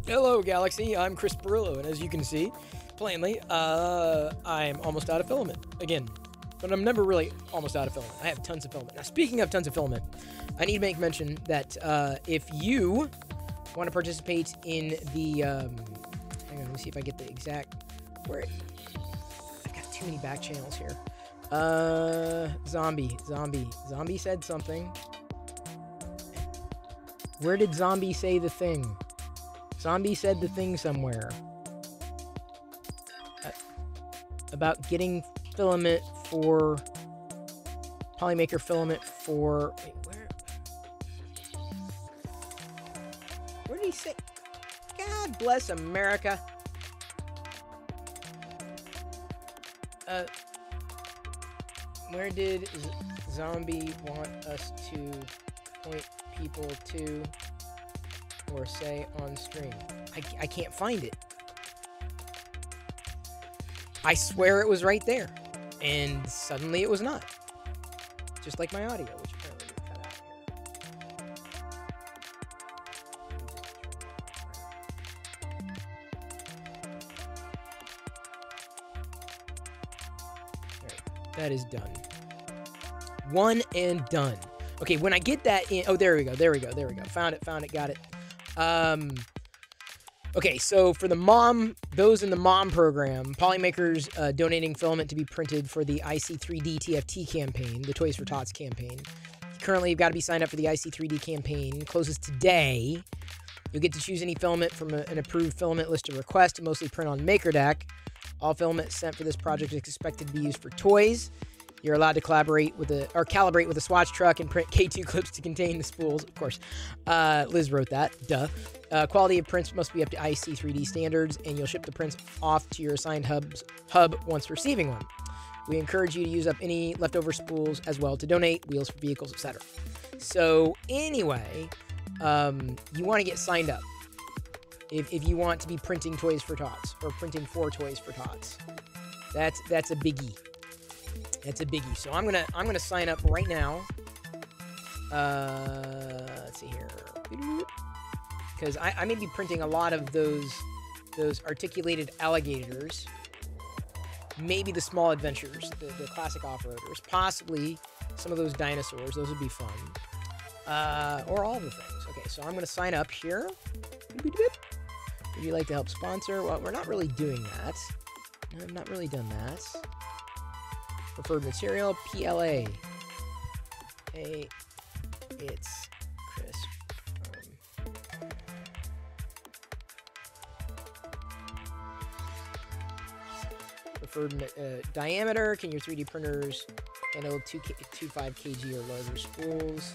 Hello, Galaxy. I'm Chris Perillo, and as you can see, plainly, I'm almost out of filament again. But I'm never really almost out of filament. I have tons of filament. Now, speaking of tons of filament, I need to make mention that if you want to participate in the, hang on, let me see if I get the exact where. I've got too many back channels here. Zombie said something. Where did Zombie say the thing? Zombie said the thing somewhere about getting filament for Polymaker filament for. Wait, where did he say? God bless America. Where did Zombie want us to point people to? Or say on stream. I can't find it. I swear it was right there. And suddenly it was not. Just like my audio, which apparently we cut out here. Alright, that is done. One and done. Okay, when I get that in... Oh, there we go. Found it, got it. Okay, so for the mom, those in the mom program, Polymaker's donating filament to be printed for the IC3D TFT campaign, the Toys for Tots campaign. Currently, you've got to be signed up for the IC3D campaign. Closes today. You'll get to choose any filament from an approved filament list to request, and mostly print on MakerDeck. All filament sent for this project is expected to be used for toys. You're allowed to calibrate with a swatch truck and print K2 clips to contain the spools. Of course, Liz wrote that. Duh. Quality of prints must be up to IC3D standards, and you'll ship the prints off to your assigned hub once receiving one. We encourage you to use up any leftover spools as well to donate, wheels for vehicles, etc. So anyway, you want to get signed up if you want to be printing Toys for Tots or printing for Toys for Tots. That's a biggie. It's a biggie. So I'm gonna sign up right now. Let's see here. Because I may be printing a lot of those articulated alligators. Maybe the small adventures, the classic off-roaders. Possibly some of those dinosaurs. Those would be fun. Or all the things. Okay, so I'm gonna sign up here. Would you like to help sponsor? Well, we're not really doing that. I've not really done that. Preferred material, PLA. Hey, it's Chris. Preferred diameter. Can your 3D printers handle 2.5 kg or larger spools?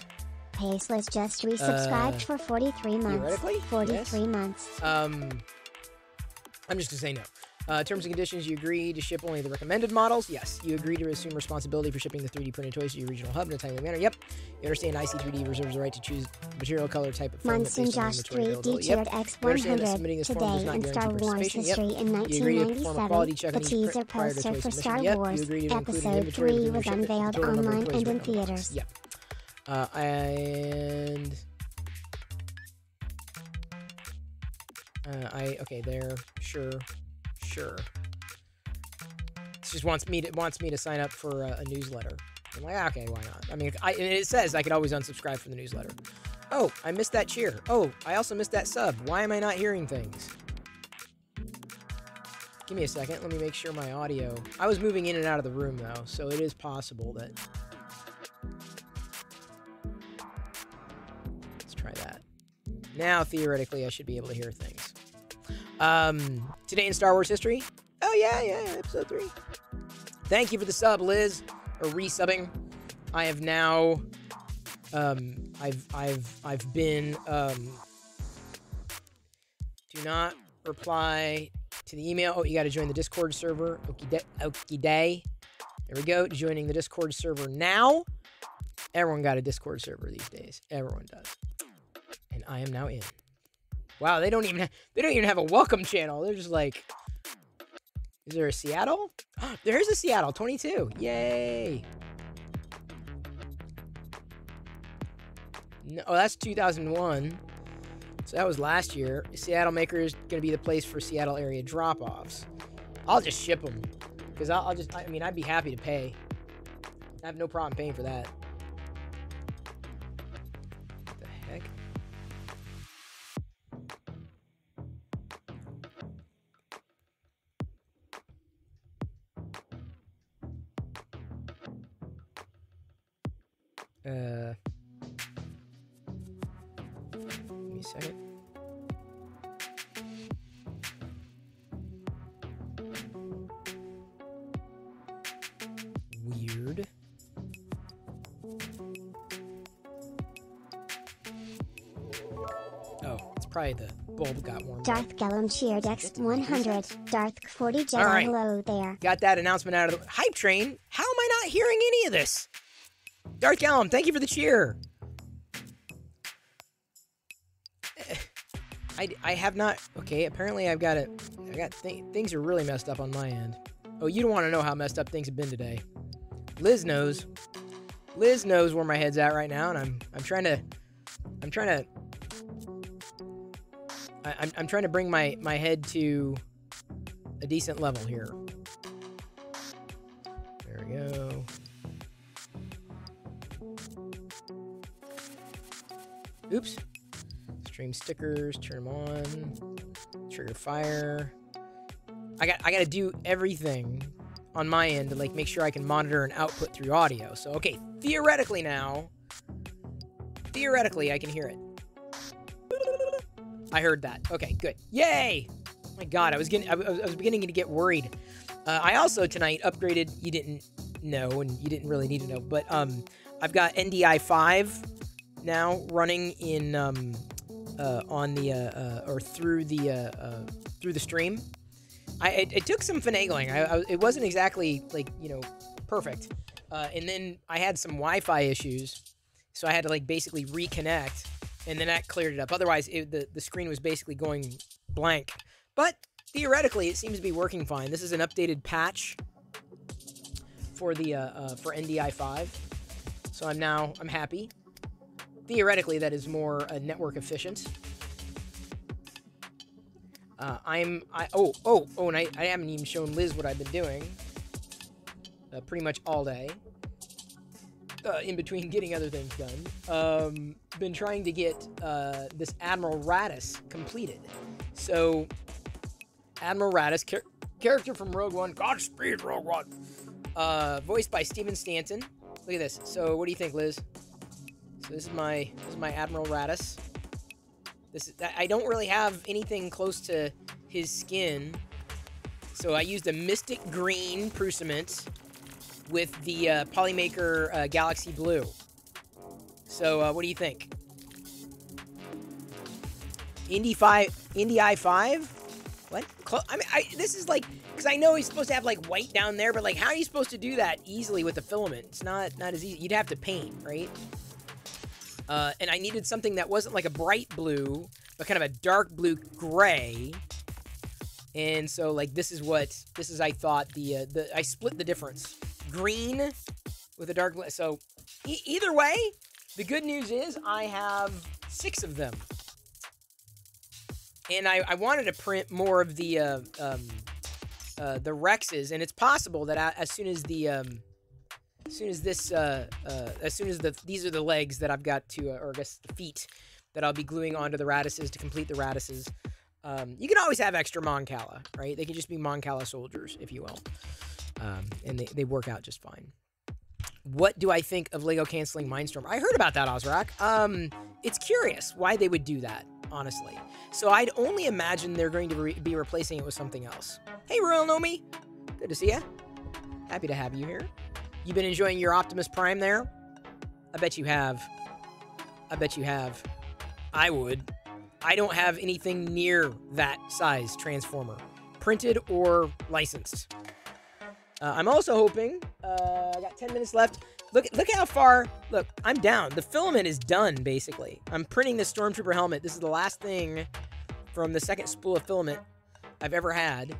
Paceless just resubscribed for 43 months. 43 months. I'm just gonna say no. Terms and conditions, you agree to ship only the recommended models? Yes. You agree to assume responsibility for shipping the 3D printed toys to your regional hub in a timely manner? Yep. You understand IC3D reserves the right to choose material, color, type of filament Munson based on Josh inventory 3 availability? featured Yep. X100 today in Star Wars history in 1997. The teaser poster for Star Wars Episode 3 was unveiled online and in theaters. Yep. And... okay, there. Sure. It just wants me to sign up for a newsletter. I'm like, okay, why not? I mean, and it says I could always unsubscribe from the newsletter. Oh, I missed that cheer. Oh, I also missed that sub. Why am I not hearing things? Give me a second. Let me make sure my audio... I was moving in and out of the room, though, so it is possible that... Let's try that. Now, theoretically, I should be able to hear things. Today in Star Wars history. Oh yeah, episode 3. Thank you for the sub, Liz, or resubbing. I have now, I've been, do not reply to the email. Oh, you got to join the Discord server. Okie day. There we go. Joining the Discord server now. Everyone got a Discord server these days. Everyone does. And I am now in. Wow, they don't even have a welcome channel. They're just like, is there a Seattle? There's a Seattle 22. Yay! No, oh, that's 2001. So that was last year. Seattle Maker is going to be the place for Seattle area drop-offs. I'll just ship them. Because I mean, I'd be happy to pay. I have no problem paying for that. What the heck? Give me a second. Weird. Oh, it's probably the bulb got warm. Darth Gellum cheered X100. Darth 40 Jedi, right. Hello there. Got that announcement out of the hype train. How am I not hearing any of this? Darth Gellum, thank you for the cheer. I have not. Okay, apparently I've got it. Things are really messed up on my end. Oh, you don't want to know how messed up things have been today. Liz knows. Liz knows where my head's at right now, and I'm trying to bring my head to a decent level here. There we go. Oops. Stream stickers, turn them on. Trigger fire. I gotta do everything on my end to like make sure I can monitor and output through audio. So okay, theoretically I can hear it. I heard that. Okay, good. Yay! Oh my God, I was beginning to get worried. I also tonight upgraded. You didn't know, and you didn't really need to know, but I've got NDI 5 now running in on the or through the stream. It took some finagling. It wasn't exactly like, you know, perfect. And then I had some Wi-Fi issues, so I had to like basically reconnect, and then that cleared it up. Otherwise, the screen was basically going blank. But theoretically, it seems to be working fine. This is an updated patch for the for NDI 5, so I'm happy. Theoretically, that is more network efficient. And I haven't even shown Liz what I've been doing. Pretty much all day. In between getting other things done. Been trying to get this Admiral Raddus completed. So, Admiral Raddus, character from Rogue One. Godspeed, Rogue One. Voiced by Steven Stanton. Look at this. So, what do you think, Liz? So this is my Admiral Raddus. I don't really have anything close to his skin, so I used a Mystic Green Prusament with the Polymaker Galaxy Blue. So what do you think? NDI 5? What? I mean, this is like, because I know he's supposed to have like white down there, but like, how are you supposed to do that easily with the filament? It's not as easy. You'd have to paint, right? And I needed something that wasn't like a bright blue, but kind of a dark blue gray. And so, like, I thought I split the difference. Green with a dark blue. So, either way, the good news is I have 6 of them. And I wanted to print more of the Rexes, and it's possible that as soon as these are the legs that I've got to, or I guess the feet that I'll be gluing onto the Radisses to complete the Radisses. You can always have extra Mon Cala, right? They can just be Mon Cala soldiers, if you will. And they work out just fine. What do I think of LEGO canceling Mindstorm? I heard about that, Ozrak. It's curious why they would do that, honestly. So I'd only imagine they're going to be replacing it with something else. Hey, Royal Nomi. Good to see ya. Happy to have you here. You been enjoying your Optimus Prime there? I bet you have. I bet you have. I would. I don't have anything near that size Transformer. Printed or licensed. I'm also hoping... I got 10 minutes left. Look how far... Look, I'm down. The filament is done, basically. I'm printing the Stormtrooper helmet. This is the last thing from the second spool of filament I've ever had.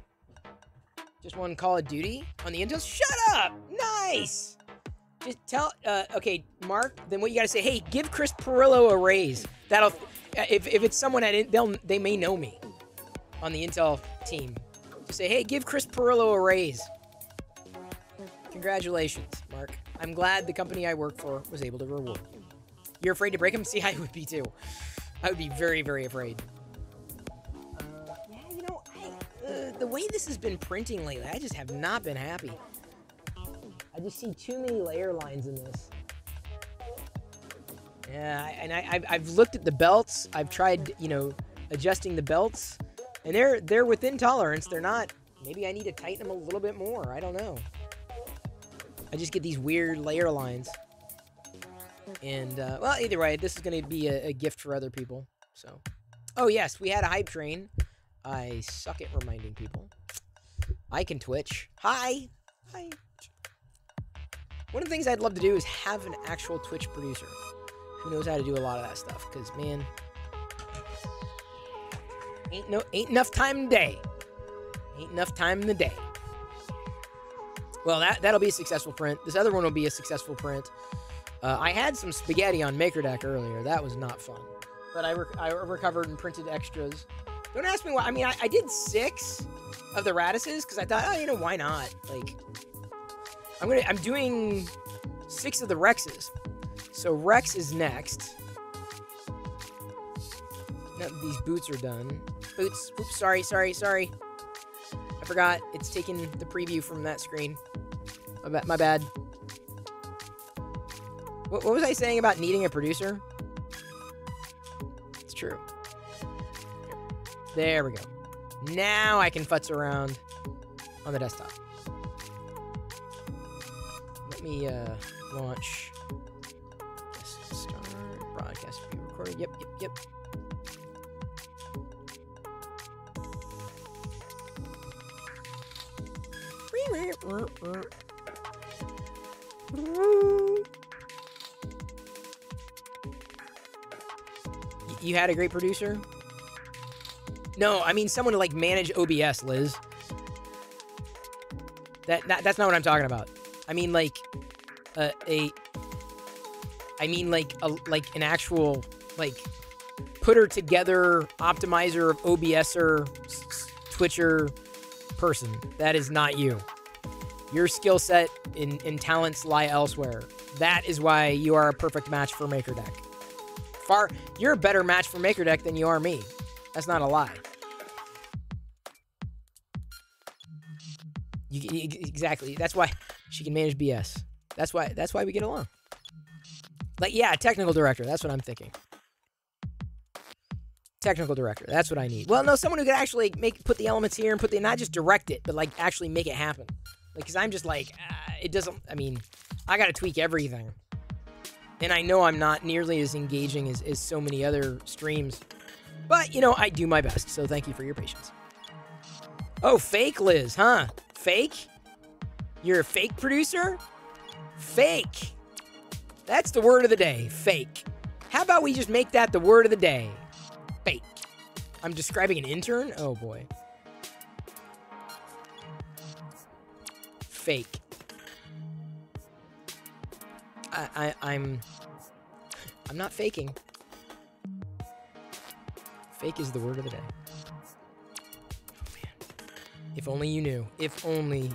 Just won Call of Duty on the Intel. Shut up! Nice! Just tell... okay, Mark, then what you gotta say, hey, give Chris Perillo a raise. That'll if it's someone at they may know me on the Intel team. Just say, hey, give Chris Pirillo a raise. Congratulations, Mark. I'm glad the company I work for was able to reward you. You're afraid to break him? See, I would be too. I would be very, very afraid. Yeah, you know, the way this has been printing lately, I just have not been happy. I just see too many layer lines in this. Yeah, and I've looked at the belts. I've tried, you know, adjusting the belts, and they're within tolerance. They're not. Maybe I need to tighten them a little bit more. I don't know. I just get these weird layer lines. And, well, either way, this is going to be a gift for other people. So, oh, yes, we had a hype train. I suck at reminding people. I can Twitch. Hi. Hi. One of the things I'd love to do is have an actual Twitch producer who knows how to do a lot of that stuff. Because, man, ain't enough time in the day. Ain't enough time in the day. Well, that'll be a successful print. This other one will be a successful print. I had some spaghetti on MakerDeck earlier. That was not fun. But I recovered and printed extras. Don't ask me why. I mean, I did 6 of the Radices because I thought, oh, you know, why not? Like, I'm doing 6 of the Rexes. So Rex is next. No, these boots are done. Boots. Oops, sorry. I forgot. It's taking the preview from that screen. My bad. What was I saying about needing a producer? It's true. There we go. Now I can futz around on the desktop. Let me launch. Start broadcast view recording. Yep. You had a great producer? No, I mean someone to like manage OBS, Liz. That's not what I'm talking about. I mean like an actual like putter together optimizer of OBSer, Twitcher person. That is not you. Your skill set and talents lie elsewhere. That is why you are a perfect match for MakerDeck. You're a better match for MakerDeck than you are me. That's not a lie. Exactly. That's why she can manage BS. That's why we get along. Like, yeah, technical director. That's what I'm thinking. Technical director. That's what I need. Well, no, someone who could actually put the elements here and not just direct it, but like actually make it happen. Like, because I'm just like, it doesn't. I mean, I got to tweak everything. And I know I'm not nearly as engaging as so many other streams. But, you know, I do my best. So thank you for your patience. Oh, fake Liz, huh? Fake? You're a fake producer? Fake. That's the word of the day. Fake. How about we just make that the word of the day? Fake. I'm describing an intern? Oh, boy. Fake. I'm not faking. Fake is the word of the day. Oh man. If only you knew. If only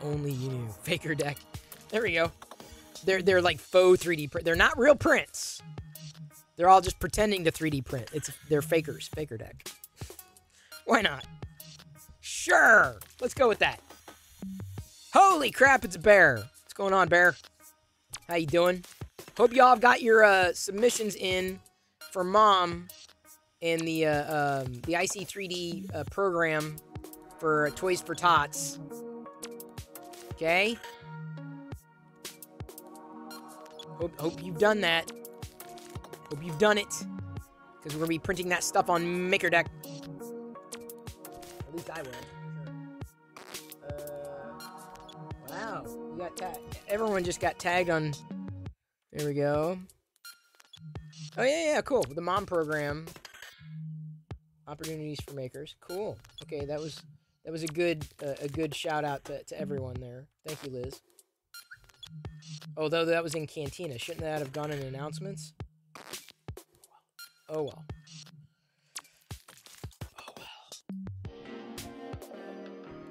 you knew. Faker deck. There we go. They're like faux 3D print. They're not real prints. They're all just pretending to 3D print. They're fakers. Faker deck. Why not? Sure. Let's go with that. Holy crap, it's a bear. What's going on, bear? How you doing? Hope y'all have got your submissions in for Mom and the IC3D program for Toys for Tots. Okay? Hope you've done that. Hope you've done it. Because we're going to be printing that stuff on MakerDeck. At least I will. Wow. You got tagged. Everyone just got tagged on... There we go. Oh, yeah, cool. The Mom program. Opportunities for makers. Cool. Okay, that was a good shout out to everyone there. Thank you, Liz. Although that was in Cantina, shouldn't that have gone in announcements? Oh well. Oh well.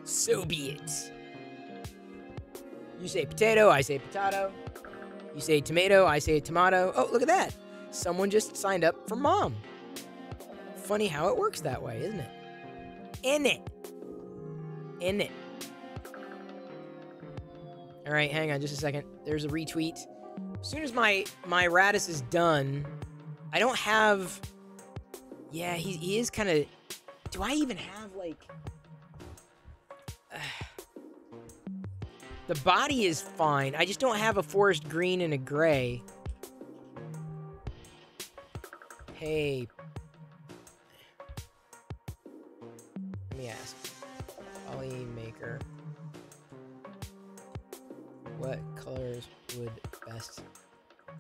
So be it. You say potato, I say potato. You say tomato, I say tomato. Oh, look at that. Someone just signed up for Mom. Funny how it works that way, isn't it? In it. All right, hang on just a second. There's a retweet. As soon as my Raditz is done, I don't have... Yeah, he is kind of... Do I even have, like... The body is fine. I just don't have a forest green and a gray. Hey. Let me ask. Polymaker. What colors would best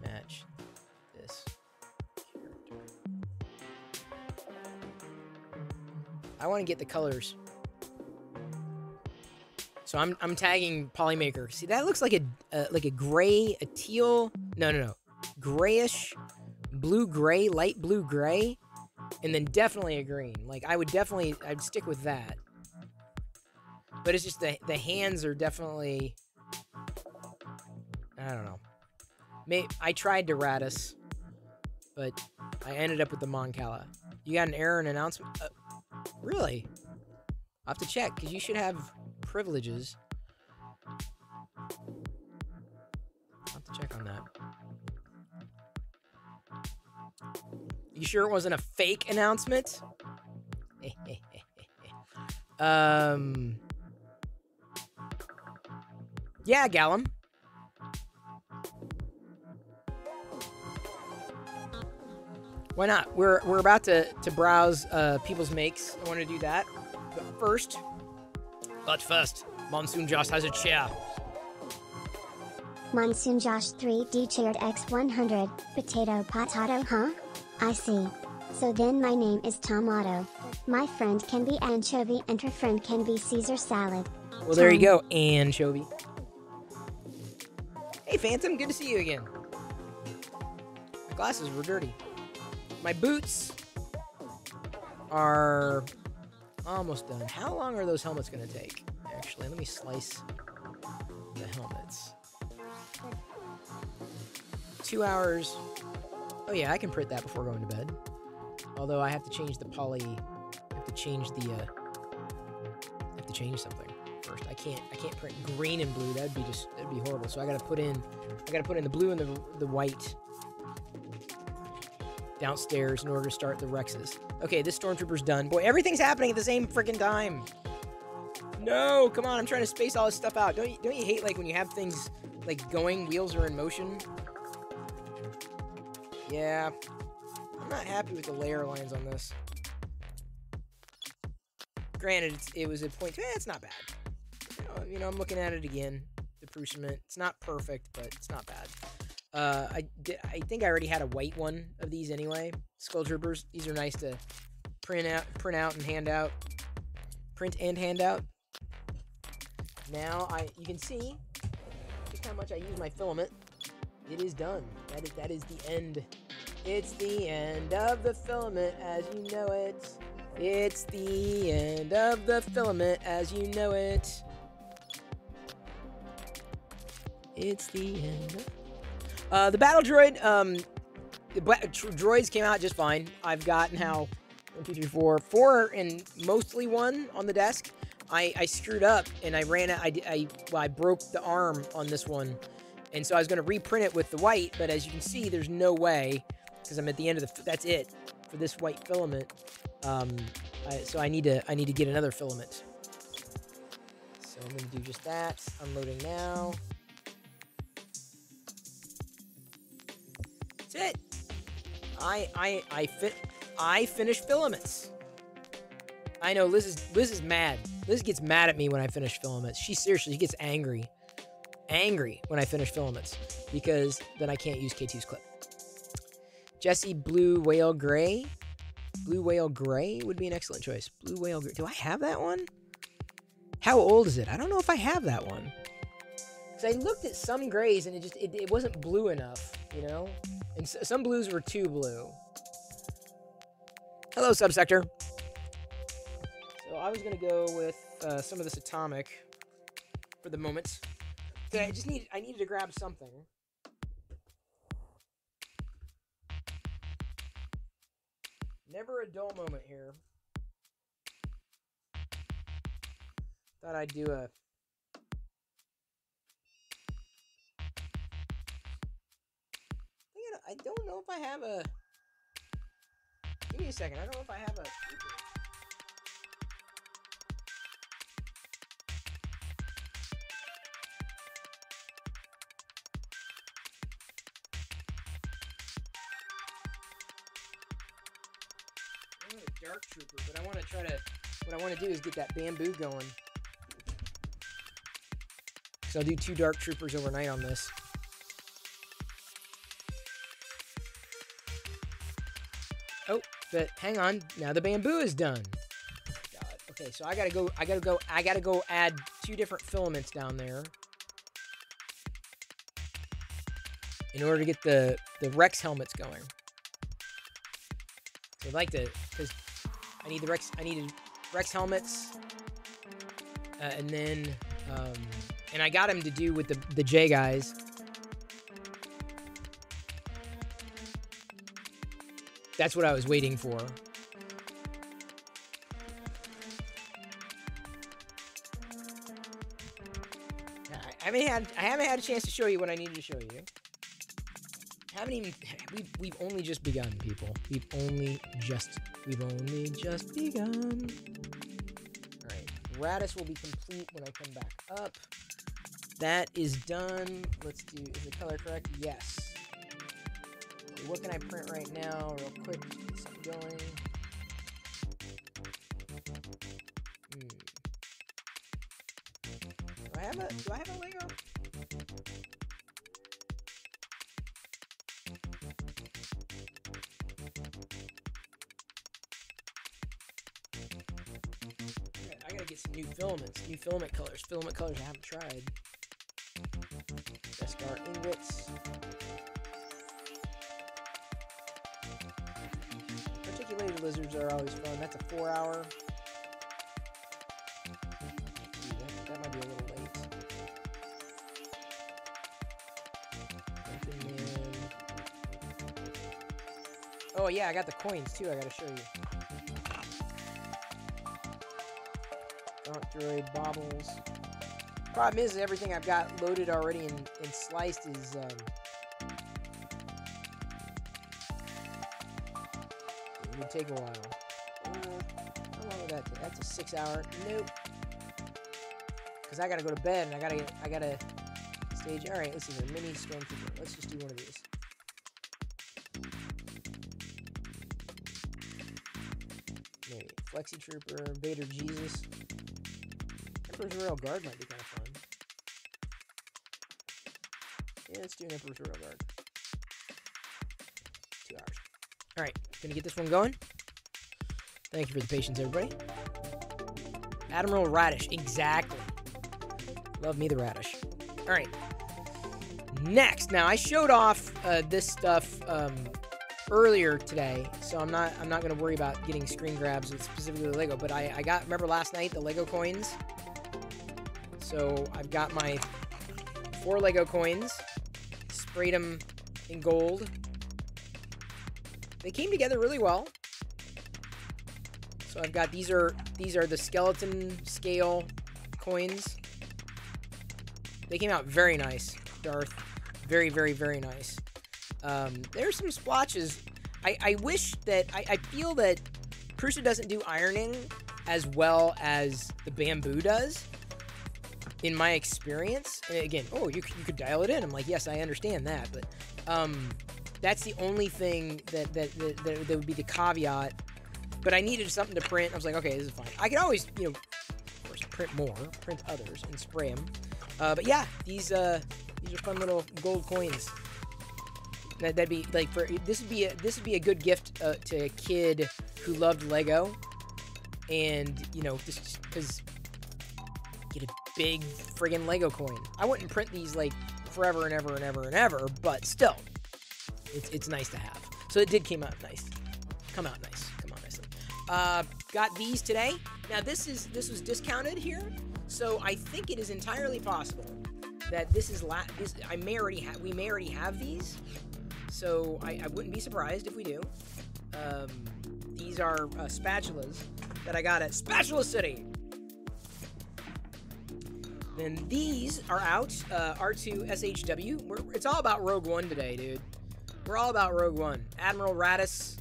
match this character? I want to get the colors. So I'm tagging Polymaker. See, that looks like a gray, a teal. No. Grayish, blue-gray, light blue-gray, and then definitely a green. Like, I'd stick with that. But it's just the hands are definitely... I don't know. I tried to Raditz, but I ended up with the Moncala. You got an error and announcement? Really? I'll have to check, because you should have privileges. I'll have to check on that. You sure it wasn't a fake announcement? Yeah, Gallum. Why not? We're about to browse people's makes. I want to do that. But first, Monsoon Josh has a chair. Monsoon Josh 3D chaired X100, potato, huh? I see. So then my name is Tomato. My friend can be anchovy and her friend can be Caesar salad. Well, there you go, anchovy. Hey, Phantom, good to see you again. My glasses were dirty. My boots are almost done. How long are those helmets going to take? Actually, let me slice the helmets. 2 hours. Oh yeah, I can print that before going to bed. Although I have to change the poly. I have to change something first. I can't print green and blue. That'd be horrible. So I gotta put in the blue and the white downstairs in order to start the Rexes. Okay, this Stormtrooper's done. Boy, everything's happening at the same freaking time. No, come on, I'm trying to space all this stuff out. Don't you hate like when you have things like going, wheels are in motion? Yeah. I'm not happy with the layer lines on this. Granted, it was at 0.2. It's not bad. You know, I'm looking at it again. The Prussiment. It's not perfect, but it's not bad. I think I already had a white one of these anyway. Skull Troopers. These are nice to print out and hand out. Print and hand out. Now you can see just how much I use my filament. It is done. That is the end. It's the end of the filament as you know it. It's the end of the filament as you know it. It's the end of... the battle droid, droids came out just fine. I've got now 1, 2, 3, 4 and mostly 1 on the desk. I screwed up and I ran out. I broke the arm on this one, and so I was going to reprint it with the white. But as you can see, there's no way because I'm at the end of the. That's it for this white filament. So I need to get another filament. So I'm going to do just that. Unloading now. That's it. I finished filaments. I know Liz is mad. Liz gets mad at me when I finish filaments. She gets angry when I finish filaments because then I can't use K2's clip. Jesse Blue Whale Gray. Blue Whale Gray would be an excellent choice. Blue Whale Gray. Do I have that one? How old is it? I don't know if I have that one. Because I looked at some grays and it wasn't blue enough, you know? And some blues were too blue. Hello, Subsector. So I was gonna go with some of this Atomic for the moment. So I needed to grab something. Never a dull moment here. Thought I'd do a... I don't know if I have a... Give me a second. I don't know if I have a... I want a Dark Trooper, but I want to try to... What I want to do is get that bamboo going. So I'll do 2 Dark Troopers overnight on this. Oh, but hang on. Now the bamboo is done. God. Okay, so I gotta go add 2 different filaments down there in order to get the Rex helmets going. So I'd like to, because I needed Rex helmets, and then and I got him to do with the J guys. That's what I was waiting for. I haven't had a chance to show you what I needed to show you. We've only just begun, people. We've only just begun. All right, Radis will be complete when I come back up. That is done. Let's do, is the color correct? Yes. What can I print right now, real quick? Get something going. Do I have a Lego? I gotta get some new filaments, new filament colors I haven't tried. Beskar ingots. Articulated lizards are always fun. That's a 4-hour. That might be a little late. Oh yeah, I got the coins too. I gotta show you. Donk Droid, Baubles. Problem is, everything I've got loaded already and sliced is it would take a while. How long would that take? That's a 6-hour. Nope. Because I gotta go to bed and I gotta stage. All right, let's see here. Mini Stormtrooper. Let's just do one of these. Maybe Flexi Trooper, Vader Jesus. Emperor's Royal Guard might be kind of fun. Yeah, let's do an Emperor's Royal Guard. 2 hours. All right, gonna get this one going. Thank you for the patience, everybody. Admiral Radish, exactly. Love me the Radish. All right. Next, now I showed off this stuff earlier today, so I'm not gonna worry about getting screen grabs with specifically Lego. But I got, remember last night, the Lego coins. So I've got my 4 Lego coins, sprayed them in gold. They came together really well. So I've got, these are the skeleton scale coins. They came out very nice, Darth. Very, very, very nice. There's some splotches. I wish that, I feel that Prusa doesn't do ironing as well as the bamboo does, in my experience. And again, oh, you could dial it in. I'm like, yes, I understand that, but that's the only thing that would be the caveat. But I needed something to print. I was like, okay, this is fine. I could always, of course, print more, print others, and spray them. But yeah, these are fun little gold coins. That'd be like, this would be a good gift to a kid who loved Lego, and just because get a big friggin' Lego coin. I wouldn't print these like forever and ever and ever and ever, but still, it's nice to have. So it did come out nicely. got these today. Now this was discounted here, so I think it is entirely possible that we may already have these. So I wouldn't be surprised if we do. These are spatulas that I got at Spatula City. Then these are out, R2 SHW. It's all about Rogue One today, dude. We're all about Rogue One. Admiral Raddus,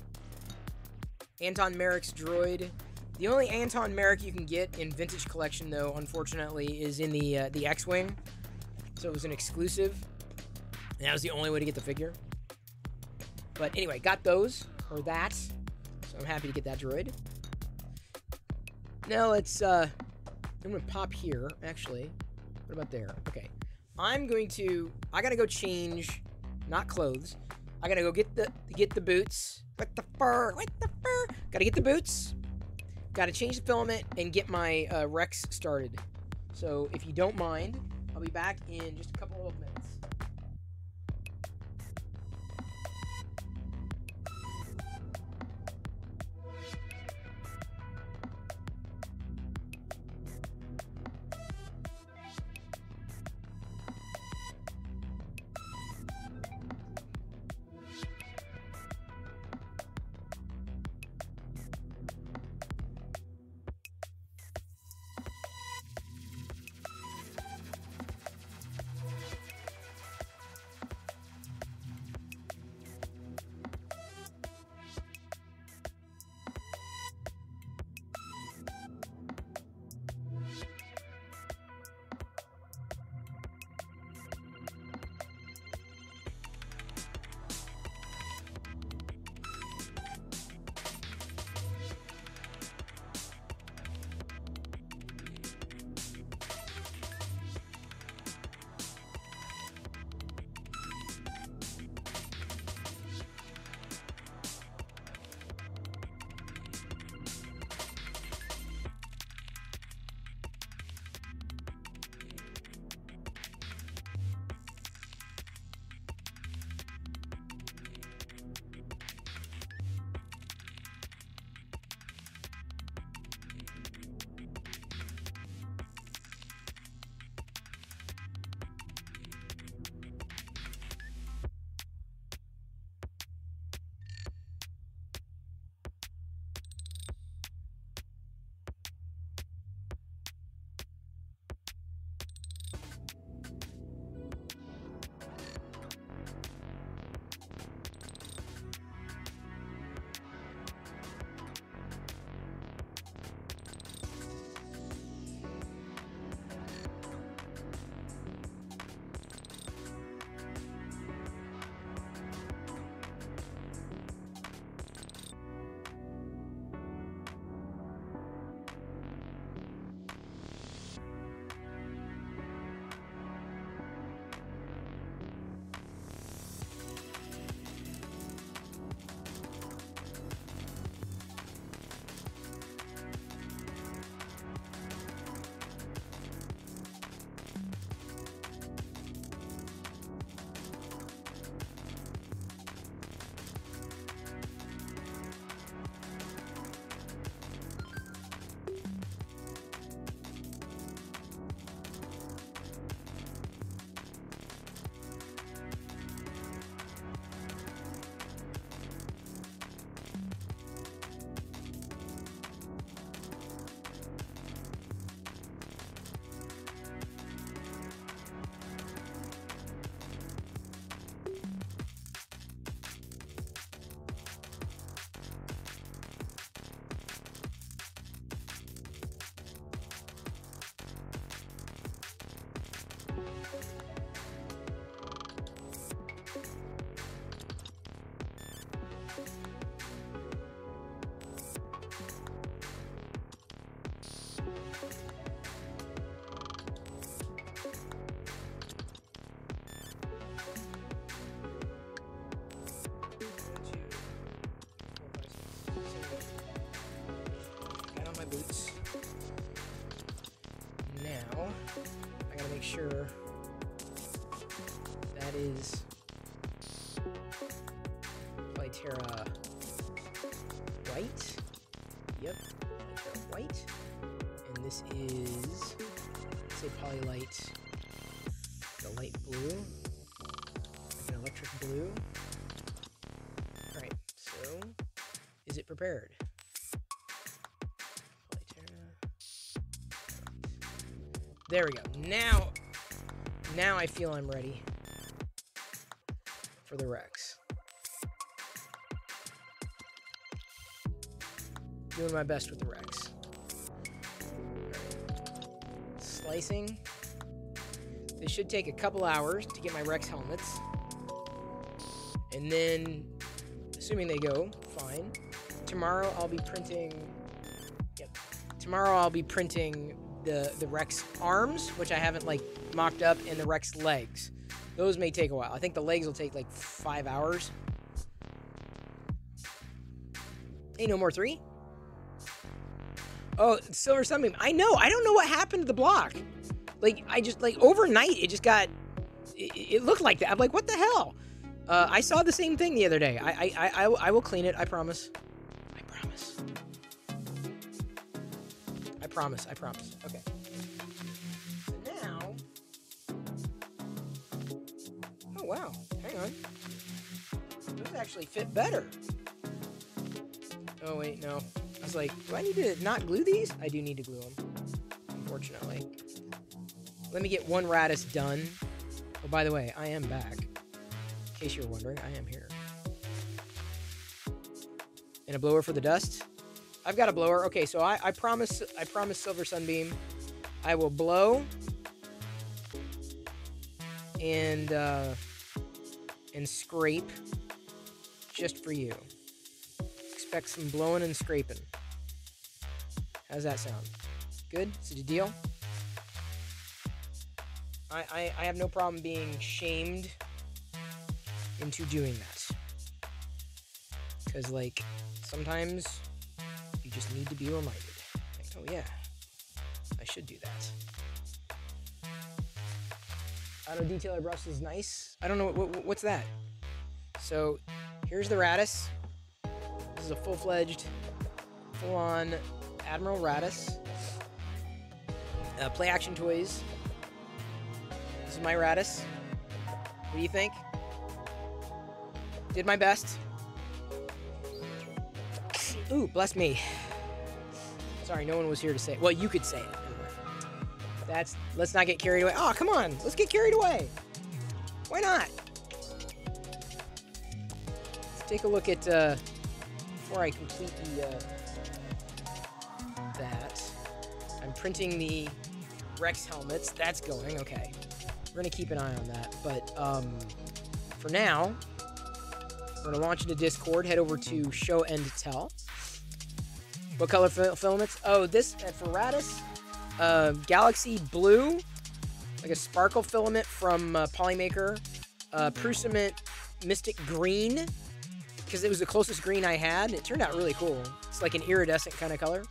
Anton Merrick's droid. The only Anton Merrick you can get in Vintage Collection, though, unfortunately, is in the X-Wing. So it was an exclusive. And that was the only way to get the figure. But anyway, got those, or that. So I'm happy to get that droid. Now let's, I'm going to pop here, actually. What about there? Okay. I gotta go change, not clothes. I gotta go get the boots. With the fur. Gotta get the boots. Gotta change the filament and get my Rex started. So if you don't mind, I'll be back in just a couple of minutes. Boots. Now, I gotta make sure that is Playterra white. Yep, white. And this is, let's say Polylight, the light blue, like an electric blue. All right, so is it prepared? There we go. Now I feel I'm ready for the Rex. Doing my best with the Rex. Right. Slicing. This should take a couple hours to get my Rex helmets. And then, assuming they go fine, tomorrow I'll be printing... Yep. Tomorrow I'll be printing the Rex arms, which I haven't like mocked up, and the Rex legs. Those may take a while. I think the legs will take like 5 hours. Hey, no more 3? Oh, Silver Sunbeam. I know. I don't know what happened to the block. Like, I just, like, overnight, it just got... It looked like that. I'm like, what the hell? I saw the same thing the other day. I will clean it. I promise. I promise. I promise. Okay. So now... Oh, wow. Hang on. Those actually fit better. Oh, wait, no. I was like, do I need to not glue these? I do need to glue them, unfortunately. Let me get one Radis done. Oh, by the way, I am back. In case you were wondering, I am here. And a blower for the dust. I've got a blower. Okay, so I promise Silver Sunbeam I will blow and scrape just for you. Expect some blowing and scraping. How's that sound? Good? Is it a deal? I have no problem being shamed into doing that. Because, like, sometimes you just need to be reminded. Like, oh yeah, I should do that. Auto Detailer brush is nice. I don't know, what's that? So, here's the Radis. This is a full-fledged, full-on Admiral Radis. Play Action Toys. This is my Radis. What do you think? Did my best. Ooh, bless me. Sorry, no one was here to say it. Well, you could say it. Anyway. Let's not get carried away. Oh, come on. Let's get carried away. Why not? Let's take a look at, before I complete that. I'm printing the Rex helmets. That's going, okay. We're gonna keep an eye on that. But, for now, we're gonna launch into Discord, head over to Show and Tell. What color filaments? Oh, this, for Radis, Galaxy Blue, like a sparkle filament from Polymaker. Prusament Mystic Green, because it was the closest green I had. It turned out really cool. It's like an iridescent kind of color.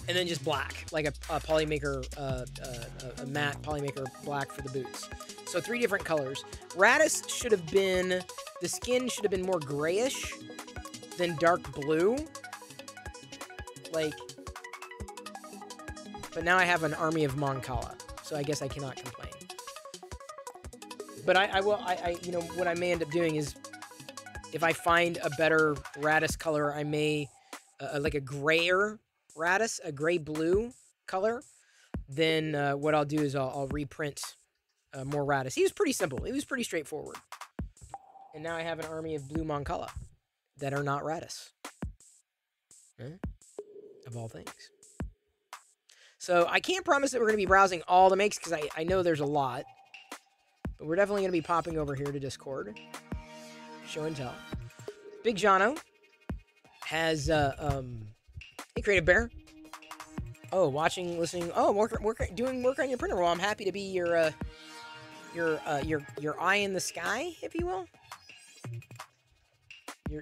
And then just black, like a Polymaker, a matte Polymaker black for the boots. So 3 different colors. Radis should have been, the skin should have been more grayish than dark blue. Like, but now I have an army of Mon Cala, so I guess I cannot complain. But I will, you know, what I may end up doing is, if I find a better Radis color, I may, like a grayer Radis, a gray-blue color, then what I'll do is I'll reprint more Radis. He was pretty simple. He was pretty straightforward. And now I have an army of blue Mon Cala that are not Radis. Of all things. So I can't promise that we're going to be browsing all the makes, because I know there's a lot. But we're definitely going to be popping over here to Discord. Show and Tell. Big Jono has, hey, Creative Bear. Oh, watching, listening. Oh, doing work on your printer. Well, I'm happy to be your eye in the sky, if you will.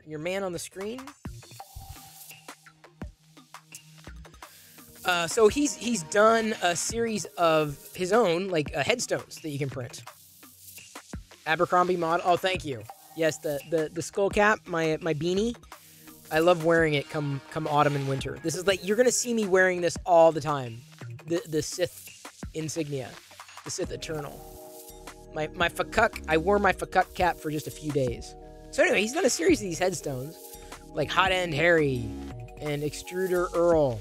Your man on the screen. So he's done a series of his own, like, headstones that you can print. Abercrombie mod. Oh, thank you. Yes, the skull cap, my beanie. I love wearing it come autumn and winter. This is like, you're gonna see me wearing this all the time. The Sith insignia, the Sith Eternal. My Fakuk, I wore my Fakuk cap for just a few days. So anyway, he's done a series of these headstones, like Hot End Harry and Extruder Earl,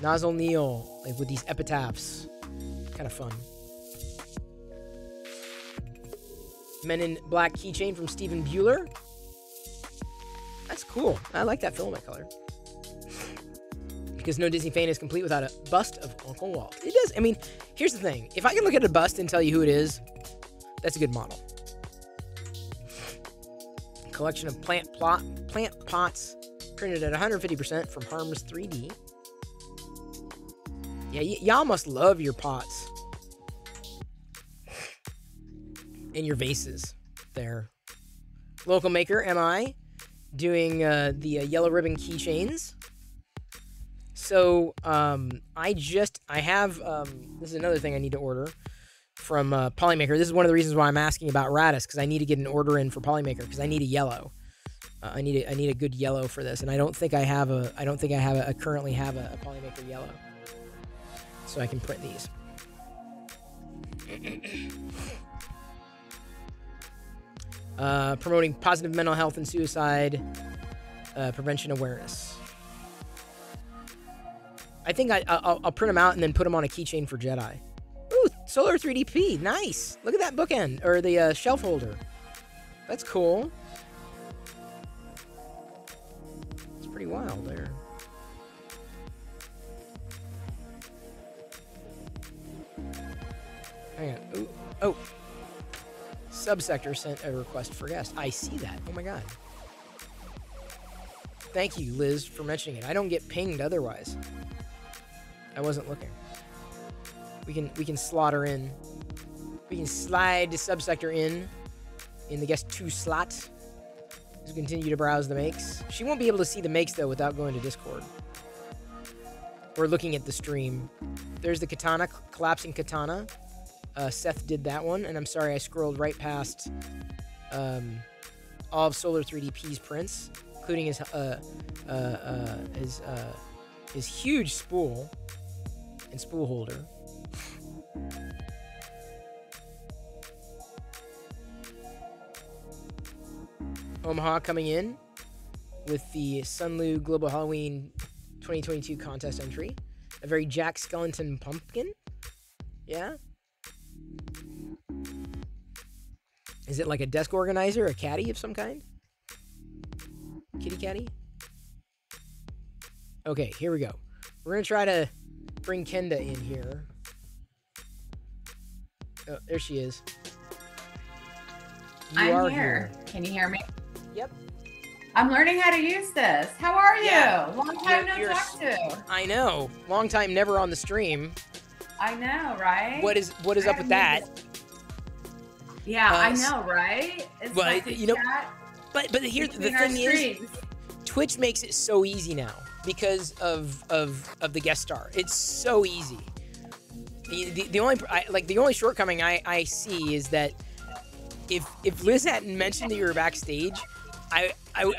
Nozzle Neil, like with these epitaphs. Kind of fun. Men in Black keychain from Stephen Bueller. That's cool. I like that filament color. Because no Disney fan is complete without a bust of Uncle Walt. It does. I mean, here's the thing. If I can look at a bust and tell you who it is, that's a good model. Collection of plant pots printed at 150% from Harms 3D. Yeah, y'all must love your pots. And your vases there. Local maker, MI, doing the yellow ribbon keychains. So, I have, this is another thing I need to order from Polymaker. This is one of the reasons why I'm asking about Radis, because I need to get an order in for Polymaker, because I need a yellow. I need a good yellow for this, and I don't think I currently have a Polymaker yellow. So I can print these. Promoting positive mental health and suicide prevention awareness. I think I'll print them out and then put them on a keychain for Jedi. Ooh, Solar 3DP, nice. Look at that bookend, or the shelf holder. That's cool. It's pretty wild there. Hang on. Ooh. Oh. Subsector sent a request for guest. I see that. Oh my god. Thank you, Liz, for mentioning it. I don't get pinged otherwise. I wasn't looking. We can slaughter in. We can slide the subsector in the guest 2 slot. As we continue to browse the makes. She won't be able to see the makes though without going to Discord. Or looking at the stream. There's the katana, collapsing katana. Seth did that one, and I'm sorry I scrolled right past all of Solar 3DP's prints, including his huge spool and spool holder. Omaha coming in with the Sunlu Global Halloween 2022 contest entry. A very Jack Skellington pumpkin. Yeah. Is it like a desk organizer, a caddy of some kind? Kitty caddy? Okay, here we go. We're going to try to bring Kenda in here. Oh, there she is. I'm here. Can you hear me? Yep. I'm learning how to use this. How are you? Yeah. Long time no talk to. I know. Long time never on the stream. I know, right? What is up with that? Yeah, I know, right? It's well, like you know, but here the thing is, Twitch makes it so easy now because of the guest star. It's so easy. The only shortcoming I see is that if Liz hadn't mentioned that you were backstage, I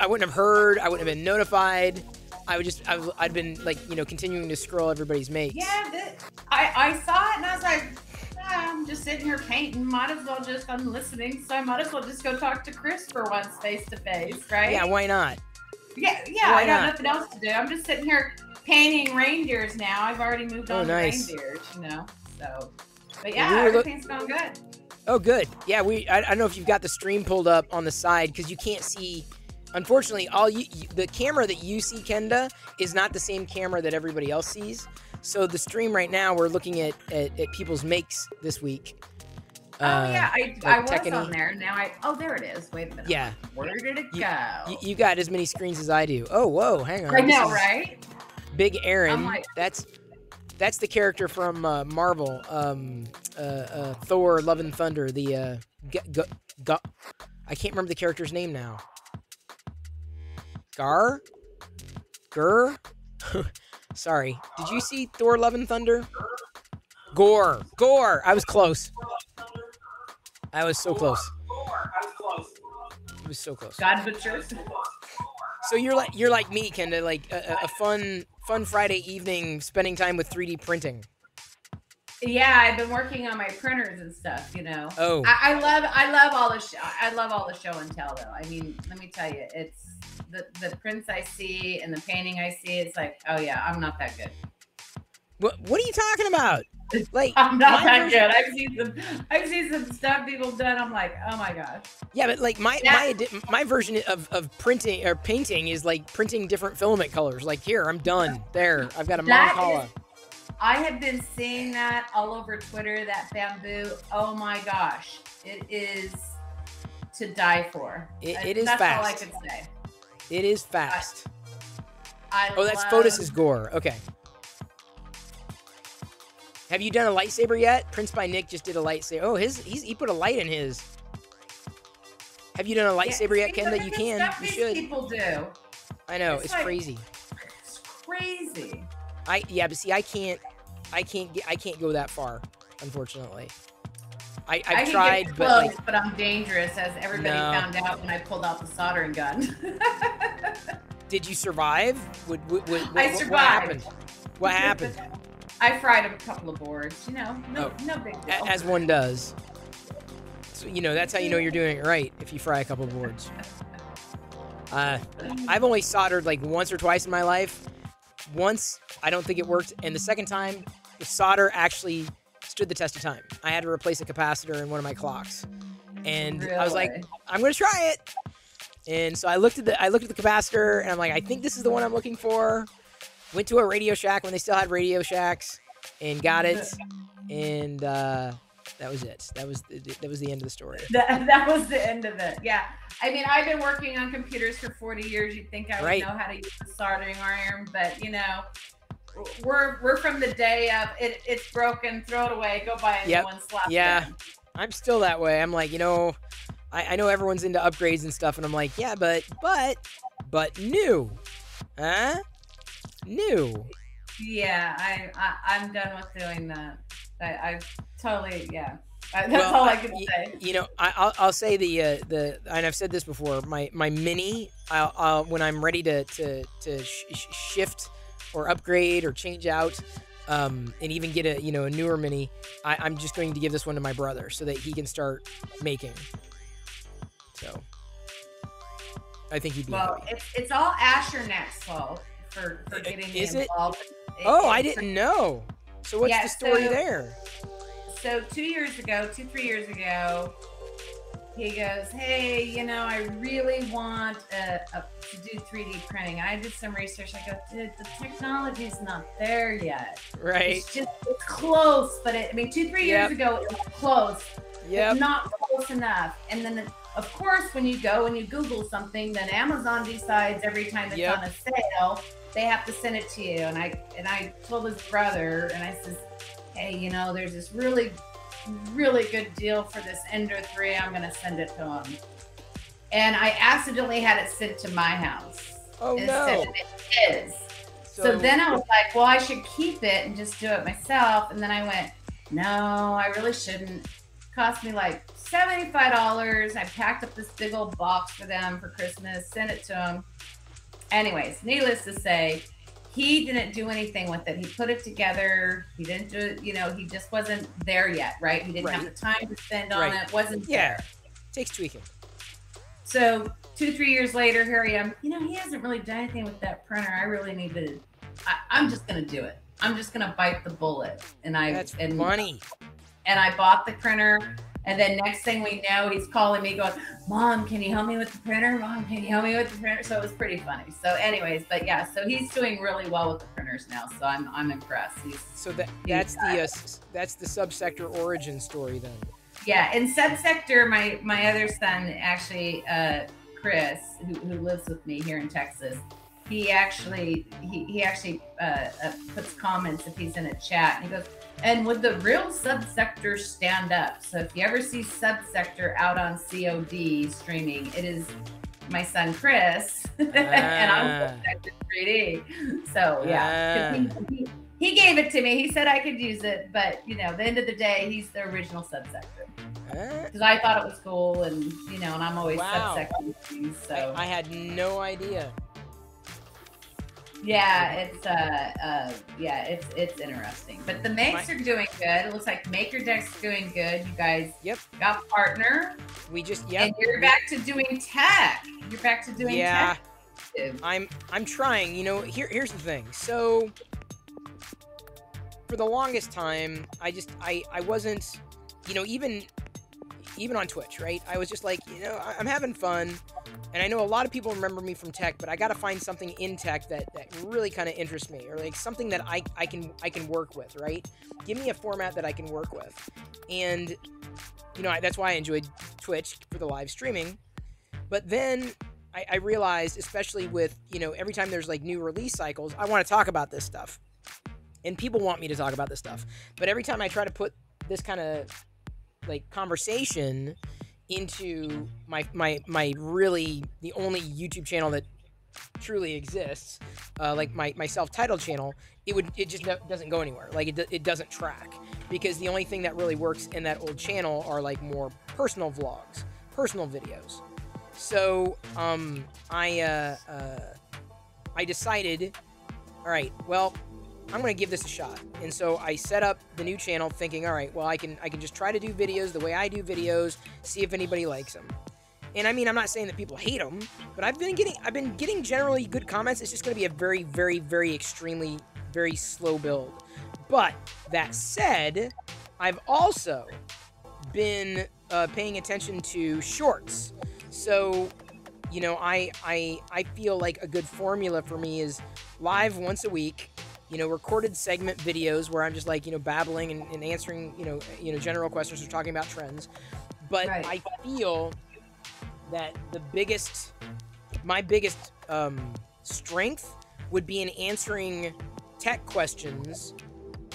wouldn't have heard. I wouldn't have been notified. I'd been like, you know, continuing to scroll everybody's makes. Yeah, I saw it and I was like, I'm just sitting here painting. I'm listening, so I might as well just go talk to Chris for once, face to face, right? Yeah, why not? Yeah, I got nothing else to do. I'm just sitting here painting reindeers now. I've already moved on to reindeers, you know. So, but yeah, everything's going good. Oh, good. Yeah, I don't know if you've got the stream pulled up on the side because you can't see. Unfortunately, the camera that you see, Kenda, is not the same camera that everybody else sees. So the stream right now, we're looking at people's makes this week. Yeah, I was on there. Now there it is. Wait a minute. Yeah. Where did it go? You got as many screens as I do. Oh, whoa, hang on. I know, right? Big Aaron. That's the character from Marvel. Thor: Love and Thunder. The I can't remember the character's name now. Gur? Sorry. Did you see Thor: Love and Thunder? Gore. I was close. I was so close. It was so close. God butchers. So you're like me, Kenda, like a fun Friday evening spending time with 3D printing. Yeah, I've been working on my printers and stuff, you know. Oh. I love all the show and tell though. I mean, let me tell you, it's the prints I see and the painting I see, it's like, oh yeah, I'm not that good. What are you talking about? Like, I'm not that good. I've seen some stuff people done. I'm like, oh my gosh. Yeah, but like my version of printing or painting is like printing different filament colors. Like here, I'm done. There, I've got a Mancala. I have been seeing that all over Twitter. That bamboo. Oh my gosh, it is to die for. It is that's fast. All I can say. It is fast. That's love... Fotis' Gore. Okay. Have you done a lightsaber yet? Prince by Nick just did a lightsaber. Oh, he put a light in his. Have you done a lightsaber yet, Kenda? You can. You should. People do. I know. It's like, crazy. It's crazy. But see, I can't go that far, unfortunately. I've tried, get close, but I'm dangerous, as everybody found out when I pulled out the soldering gun. Did you survive? I survived. What happened? What happened? I fried a couple of boards. You know, no big deal. As one does. So, you know, that's how you know you're doing it right, if you fry a couple of boards. I've only soldered like once or twice in my life. Once, I don't think it worked, and the second time, the solder actually stood the test of time. I had to replace a capacitor in one of my clocks, and I was like, I'm gonna try it. And so I looked at the capacitor, and I'm like, I think this is the one I'm looking for. Went to a Radio Shack when they still had Radio Shacks, and got it, and that was it. That was the end of the story. That was the end of it. Yeah. I mean, I've been working on computers for 40 years. You'd think I would know how to use the soldering iron, but you know, we're from the day of it's broken, throw it away, go buy a new one, slap it in. I'm still that way. I'm like, you know, I know everyone's into upgrades and stuff, and I'm like, yeah, but new, huh? New. Yeah, I'm done with doing that. I totally, yeah. That's all I can say. You know, I'll say the and I've said this before. My mini, I'll when I'm ready to shift or upgrade or change out, and even get a newer mini, I'm just going to give this one to my brother so that he can start making. So I think he'd be happy. It's all Asher Neck's fault for getting me involved. I didn't know. So what's the story there? So 3 years ago, he goes, hey, you know, I really want to do 3D printing. I did some research. I go, dude, the technology's not there yet. Right. It's close, but 2-3 years ago, it was close. Yeah. It's not close enough. And then, of course, when you go and you Google something, then Amazon decides every time it's on a sale, they have to send it to you. And I told his brother, and I says, hey, you know, there's this really, really good deal for this Ender 3. I'm going to send it to him. And I accidentally had it sent to my house. Oh, no. Instead of his. So then I was like, well, I should keep it and just do it myself. And then I went, no, I really shouldn't. It cost me like $75. I packed up this big old box for them for Christmas, sent it to them. Anyways, needless to say, he didn't do anything with it. He put it together. He didn't do it, you know, he just wasn't there yet, right? He didn't have the time to spend on it. Wasn't there. Takes tweaking. So 2-3 years later, here I am. You know, he hasn't really done anything with that printer. I really need to, I'm just going to do it. I'm just going to bite the bullet. That's funny. And I bought the printer. And then next thing we know, he's calling me going, Mom, can you help me with the printer? Mom, can you help me with the printer? So it was pretty funny. So anyways, but yeah, so he's doing really well with the printers now. So I'm impressed. That's the Subsector origin story then. Yeah, in Subsector, my other son actually, Chris, who lives with me here in Texas, he actually puts comments if he's in a chat, and he goes, and would the real Subsector stand up? So if you ever see Subsector out on COD streaming, it is my son Chris, and I'm Subsector 3D. So yeah, he gave it to me. He said I could use it, but you know, at the end of the day, he's the original Subsector. Because I thought it was cool, and you know, and I'm always Subsector things. So I had no idea. Yeah, it's interesting. But the makes are doing good. It looks like Maker Deck's doing good. You guys got partner. We just and you're back to doing tech. You're back to doing tech. I'm trying. You know, here's the thing. So for the longest time, I wasn't, you know, even on Twitch, right? I was just like, you know, I'm having fun. And I know a lot of people remember me from tech, but I got to find something in tech that really kind of interests me, or like something that I can work with, right? Give me a format that I can work with. And, you know, that's why I enjoyed Twitch for the live streaming. But then I realized, especially with, you know, every time there's like new release cycles, I want to talk about this stuff. And people want me to talk about this stuff. But every time I try to put this kind of like conversation into my really the only YouTube channel that truly exists, like my self-titled channel, it just doesn't go anywhere. Like it doesn't track, because the only thing that really works in that old channel are like more personal vlogs, personal videos. So I decided, all right, well, I'm going to give this a shot. And so I set up the new channel thinking, all right, well, I can just try to do videos the way I do videos, see if anybody likes them. And I mean, I'm not saying that people hate them, but I've been getting generally good comments. It's just going to be a very, very, very extremely, very slow build. But that said, I've also been paying attention to shorts. So, you know, I feel like a good formula for me is live once a week, you know, recorded segment videos where I'm just like, you know, babbling and answering, you know, general questions or talking about trends. But I feel that my biggest strength would be in answering tech questions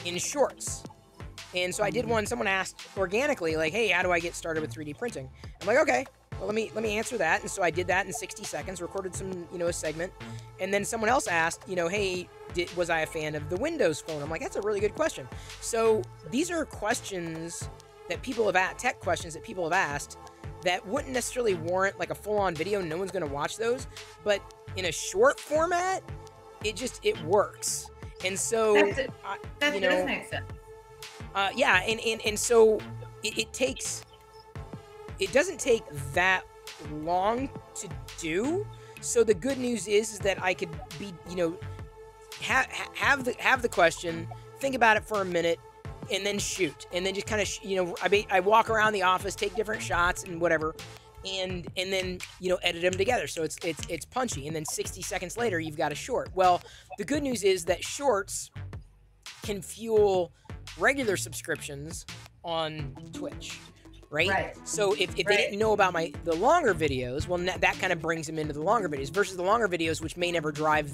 in shorts. And so I did one, someone asked organically, like, hey, how do I get started with 3D printing? I'm like, okay, well, let me answer that. And so I did that in 60 seconds, recorded some, you know, a segment. And then someone else asked, you know, hey, was I a fan of the Windows Phone? I'm like, that's a really good question. So these are questions that people have asked, tech questions that people have asked that wouldn't necessarily warrant like a full-on video. No one's going to watch those. But in a short format, it works. And so, that does make sense. Yeah, and so it doesn't take that long to do. So the good news is that I could be, you know, have the question, think about it for a minute, and then shoot, and then just kind of you know, I walk around the office, take different shots and whatever, and then, you know, edit them together so it's punchy, and then 60 seconds later you've got a short. Well, the good news is that shorts can fuel regular subscriptions on Twitch. Right? So if they didn't know about the longer videos, well, that kind of brings them into the longer videos versus the longer videos, which may never drive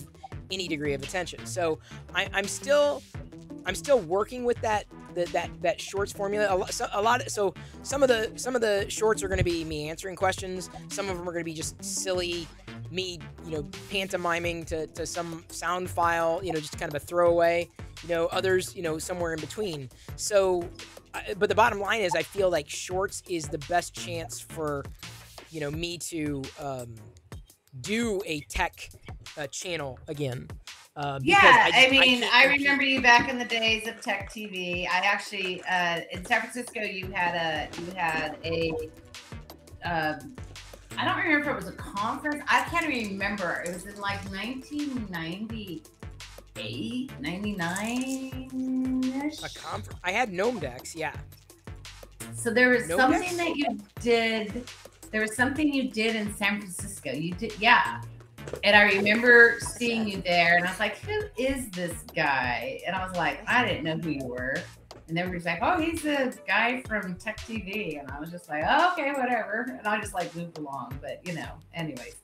any degree of attention. So I'm still working with that shorts formula. So some of the shorts are going to be me answering questions. Some of them are going to be just silly me, you know, pantomiming to some sound file, you know, just kind of a throwaway. You know, others, you know, somewhere in between. So, but the bottom line is I feel like shorts is the best chance for, you know, me to do a tech channel again. Yeah, I remember you back in the days of Tech TV. I actually, in San Francisco, you had a I don't remember if it was a conference. I can't even remember. It was in like 1998, 99-ish. A conference? I had Gnome Decks, yeah. So there was something that you did. There was something you did in San Francisco. You did, yeah. And I remember seeing you there, and I was like, who is this guy? And I was like, I didn't know who you were. And everybody's like, oh, he's the guy from Tech TV. And I was just like, oh, okay, whatever. And I just like moved along. But, you know, anyways,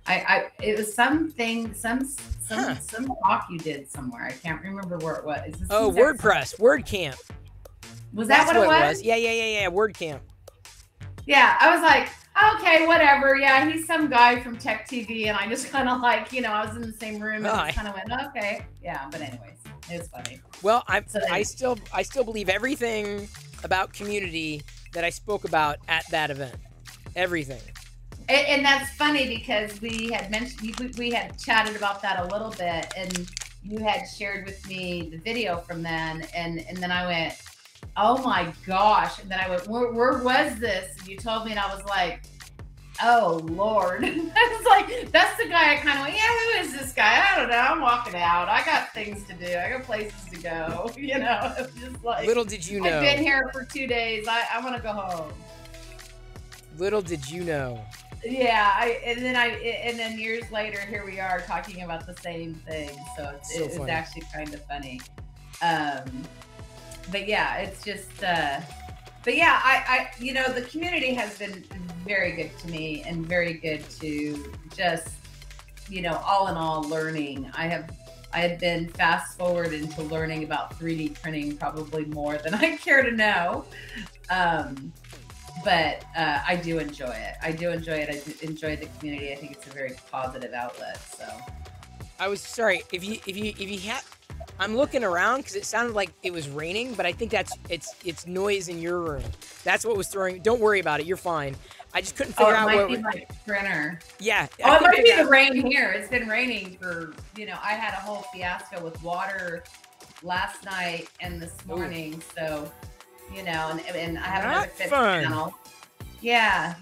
it was something, some talk you did somewhere. I can't remember where it was. Oh, WordPress, WordCamp. Was that what it was? Yeah, WordCamp. Yeah, I was like, okay, whatever. Yeah, he's some guy from Tech TV. And I just kind of like, you know, I was in the same room and just kind of went, okay. Yeah, but anyways, it was funny. Well, I still believe everything about community that I spoke about at that event. Everything. And that's funny because we had mentioned, we had chatted about that a little bit, and you had shared with me the video from then, and then I went, oh my gosh. And then I went, where was this? And you told me, and I was like, oh Lord. I was like, that's the guy. I kind of went, yeah, who is this guy? I don't know. I'm walking out. I got things to do. I got places to go. You know, it's just like, little did you know. I've been here for 2 days. I want to go home. Little did you know. Yeah, and then years later, here we are talking about the same thing. So it's actually kind of funny. But yeah, it's just. But yeah, I you know, the community has been very good to me and very good to just, you know, all in all learning. I had been fast forward into learning about 3D printing probably more than I care to know. But I do enjoy it. I do enjoy it. I enjoy the community. I think it's a very positive outlet. So I was sorry if you had. I'm looking around because it sounded like it was raining, but I think it's noise in your room. That's what was throwing. Don't worry about it. You're fine. I just couldn't figure out what. It might be my printer. Yeah. Oh, it might be the rain here. It's been raining for, you know, I had a whole fiasco with water last night and this morning. Ooh. So, you know, and I have another fifth channel. Yeah.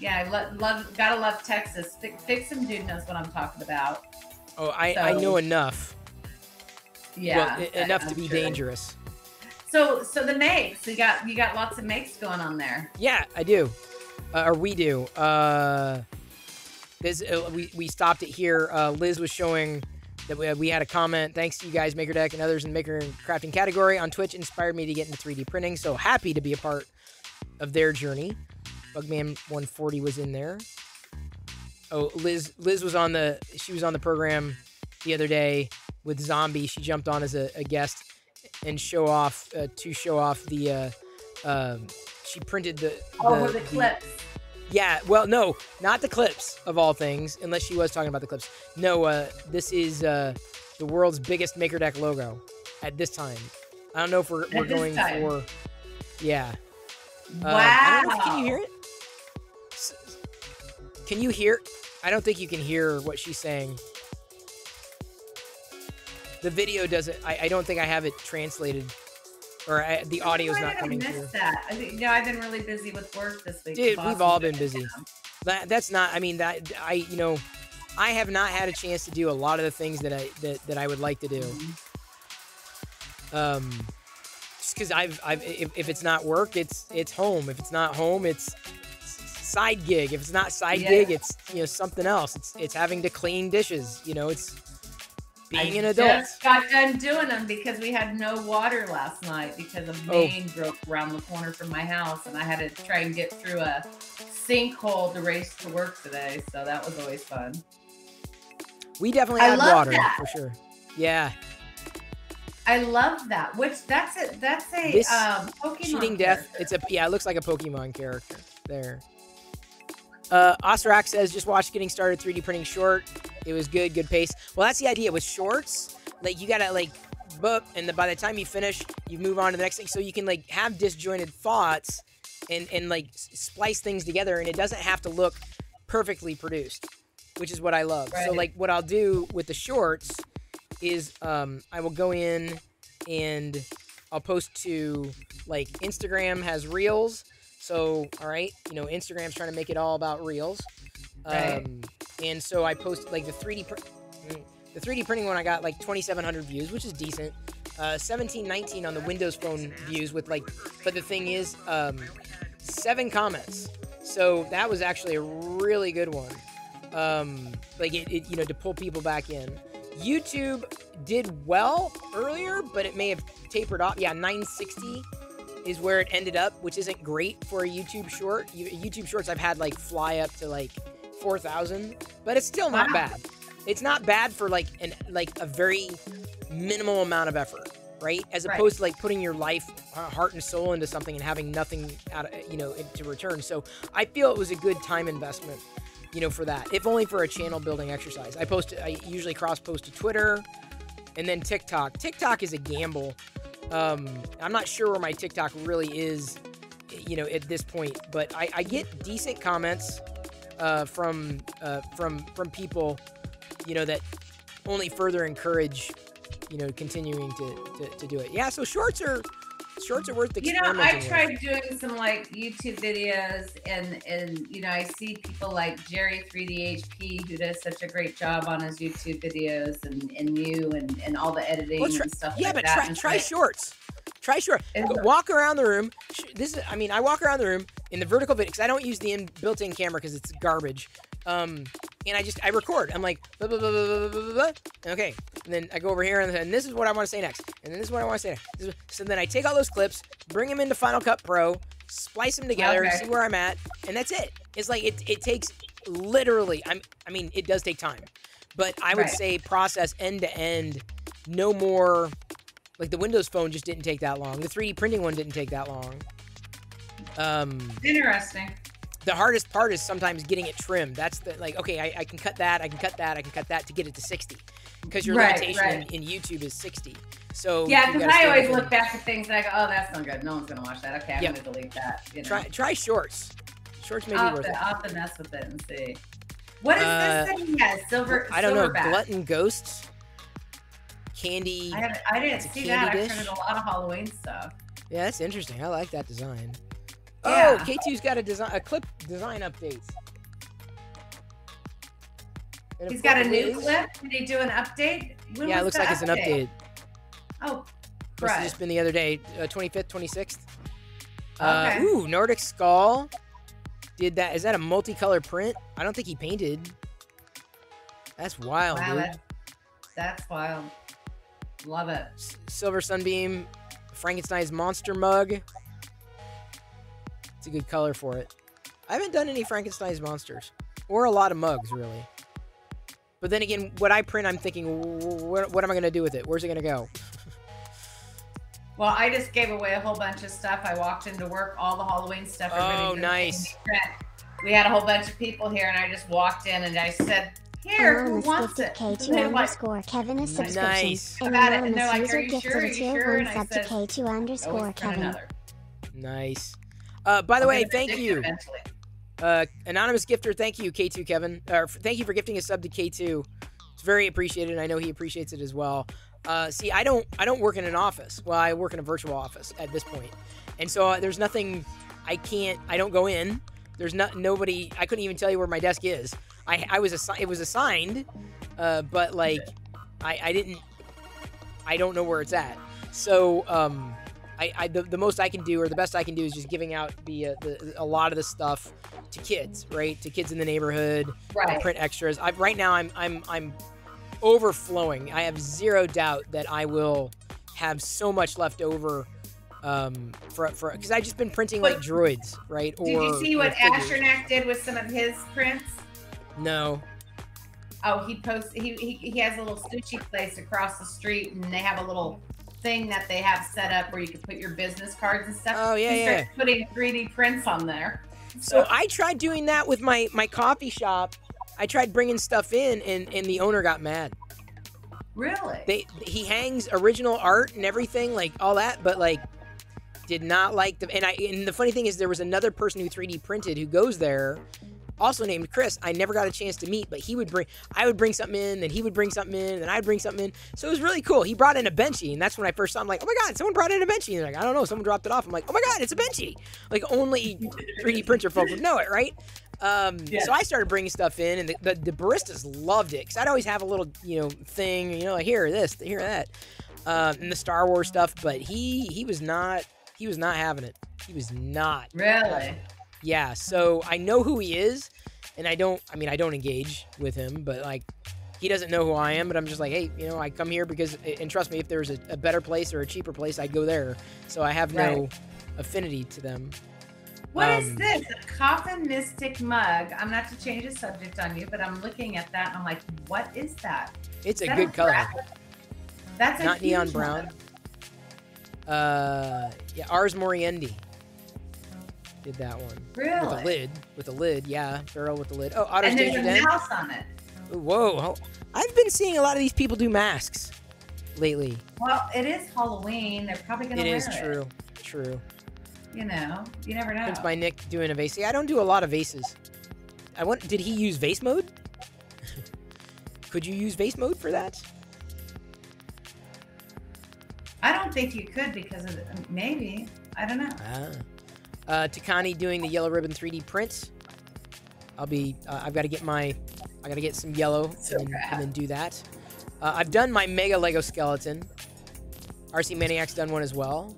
Gotta love Texas. Fixin' Dude knows what I'm talking about. Oh, I know enough. Yeah, well, enough to be dangerous. So the makes, you got lots of makes going on there. Yeah, I do, or we do. We stopped it here. Liz was showing that we had a comment. Thanks to you guys, Maker Deck and others in the maker and crafting category on Twitch, inspired me to get into 3D printing. So happy to be a part of their journey. Bugman 140 was in there. Oh, Liz was on the program the other day with Zombie. She jumped on as a guest and show off the she printed the clips. Yeah, well, no, not the clips of all things, unless she was talking about the clips. No, this is the world's biggest Maker Deck logo at this time. I don't know if we're going for, yeah. Wow. I don't know, can you hear it? Can you hear? I don't think you can hear what she's saying. The video doesn't. I don't think I have it translated, or the audio's not coming through. That. I've been really busy with work this week. Dude, we've all been busy. That's not. I mean, that I have not had a chance to do a lot of the things that I would like to do. Just because if it's not work, it's home. If it's not home, it's side gig. If it's not side gig, it's something else. It's having to clean dishes. It's being an adult. I just got done doing them because we had no water last night because a main broke around the corner from my house, and I had to try and get through a sinkhole to race to work today. So that was always fun. We definitely had water for sure. Yeah. I love that. That's a Pokemon Cheating Death. Character. It looks like a Pokemon character there. Osrak says, just watched Getting Started 3D Printing short. It was good pace. Well, that's the idea with shorts. Like, you gotta book, and by the time you finish, you move on to the next thing. So you can have disjointed thoughts and splice things together, and it doesn't have to look perfectly produced, which is what I love. Right. So what I'll do with the shorts is I will go in and I'll post to Instagram has Reels. So, all right, Instagram's trying to make it all about Reels. Right. And so I post the 3D printing one. I got 2,700 views, which is decent. 1719 on the Windows Phone views with but the thing is, 7 comments. So that was actually a really good one. To pull people back in. YouTube did well earlier, but it may have tapered off. Yeah, 960 is where it ended up, which isn't great for a YouTube short. YouTube shorts I've had fly up to 4,000, but it's still not bad. It's not bad for a very minimal amount of effort, right? As opposed to putting your life, heart and soul into something and having nothing out of, to return. So I feel it was a good time investment, for that, if only for a channel building exercise. I usually cross post to Twitter and then TikTok. TikTok is a gamble. I'm not sure where my TikTok really is, at this point, but I get decent comments. from people, you know, that only further encourage, you know, continuing to do it. Yeah, so shorts are worth experimenting. You know, I with. tried doing some like YouTube videos, and you know, I see people like Jerry 3DHP who does such a great job on his YouTube videos, and you and all the editing and stuff. Yeah, like but that. try shorts. Try shorts. Walk around the room. I walk around the room in the vertical video because I don't use the built-in camera because it's garbage. And I record. I'm like, blah, blah, blah, blah, blah, blah, blah. Okay. And then I go over here and this is what I want to say next. And then this is what I want to say next. So then I take all those clips, bring them into Final Cut Pro, splice them together, see where I'm at, and that's it. It's like it takes literally. I mean, it does take time, but I would say process end to end, no more. Like the Windows Phone just didn't take that long. The 3D printing one didn't take that long. Interesting. The hardest part is sometimes getting it trimmed. That's the okay, I can cut that, I can cut that, I can cut that to get it to 60. Because your limitation in YouTube is 60. So yeah, because I always look back at things and I go, oh, that's not good. No one's gonna watch that. Okay, I'm gonna delete that. You know? Try shorts. Shorts may be worth it. I'll have to mess with it and see. What is this that he has? Silver. I don't know. Silverback. Glutton Ghosts. Candy. I didn't see that. I've printed a lot of Halloween stuff. Yeah, that's interesting. I like that design. Yeah. Oh, K2's got a clip design updates. He's got a new clip. Did he do an update? Yeah, it looks like it's an update. Oh, must have just been the other day, 25th, 26th. Okay. Ooh, Nordic Skull did that. Is that a multicolor print? I don't think he painted. That's wild, dude. That's wild. Love it. Silver Sunbeam, Frankenstein's monster mug. It's a good color for it. I haven't done any Frankenstein's monsters. Or a lot of mugs, really. But then again, what I print, I'm thinking, what am I going to do with it? Where's it going to go? Well, I just gave away a whole bunch of stuff. I walked into work, all the Halloween stuff. Oh, nice. We had a whole bunch of people here, and I just walked in, and I said, here, who wants it? K2_Kevin is subscription. Nice. And anonymous user gifted a tier 1 sub to K2_Kevin. Nice. By the way, thank you. Anonymous gifter, thank you, K2 Kevin. Thank you for gifting a sub to K2. It's very appreciated, and I know he appreciates it as well. See, I don't work in an office. Well, I work in a virtual office at this point. And so there's nothing I don't go in. There's nobody, I couldn't even tell you where my desk is. It was assigned, but like I don't know where it's at. So the most I can do, or the best I can do, is just giving out a lot of the stuff to kids, right? To kids in the neighborhood, right? Print extras. Right now I'm overflowing. I have zero doubt that I will have so much left over for because I've just been printing like droids, right? Did you see what Ashernak did with some of his prints? No. Oh, he has a little sushi place across the street, and they have a little thing that they have set up where you can put your business cards and stuff. Oh, yeah, he started putting 3D prints on there. So I tried doing that with my coffee shop. I tried bringing stuff in, and the owner got mad. Really? He hangs original art and everything, like all that, but like did not like the and the funny thing is there was another person who 3D printed who goes there, also named Chris. I never got a chance to meet, but I would bring something in, then he would bring something in, and I'd bring something in. So it was really cool. He brought in a Benchy, and that's when I first saw him. Like, oh my God, someone brought in a Benchy. And like, I don't know, someone dropped it off. I'm like, oh my God, it's a Benchy. Like only 3D printer folks would know it, right? So I started bringing stuff in, and the baristas loved it because I'd always have a little, thing, like here this, here that, and the Star Wars stuff. But he was not having it. He was not really. Yeah. So I know who he is, and I don't engage with him, but like he doesn't know who I am. But I'm just like, hey, I come here because, and trust me, if there's a better place or a cheaper place, I'd go there. So I have no affinity to them. What is this? A Coffin Mystic mug. I'm not to change the subject on you, but I'm looking at that and I'm like, what is that? It's a good color. That's not neon brown. Yeah, Ars Moriendi did that one. Really? With a lid, yeah. Barrel with the lid. Oh, Otto's and there's Danger a Den. mouse on it. Whoa. I've been seeing a lot of these people do masks lately. Well, it is Halloween. They're probably going to wear it. It is true. You never know. Prince by Nick doing a vase. Yeah, I don't do a lot of vases. Did he use vase mode? Could you use vase mode for that? I don't think you could because of maybe. I don't know. Takani doing the yellow ribbon 3D print. I've got to get some yellow and then do that. I've done my Mega Lego skeleton. RC Maniac's done one as well.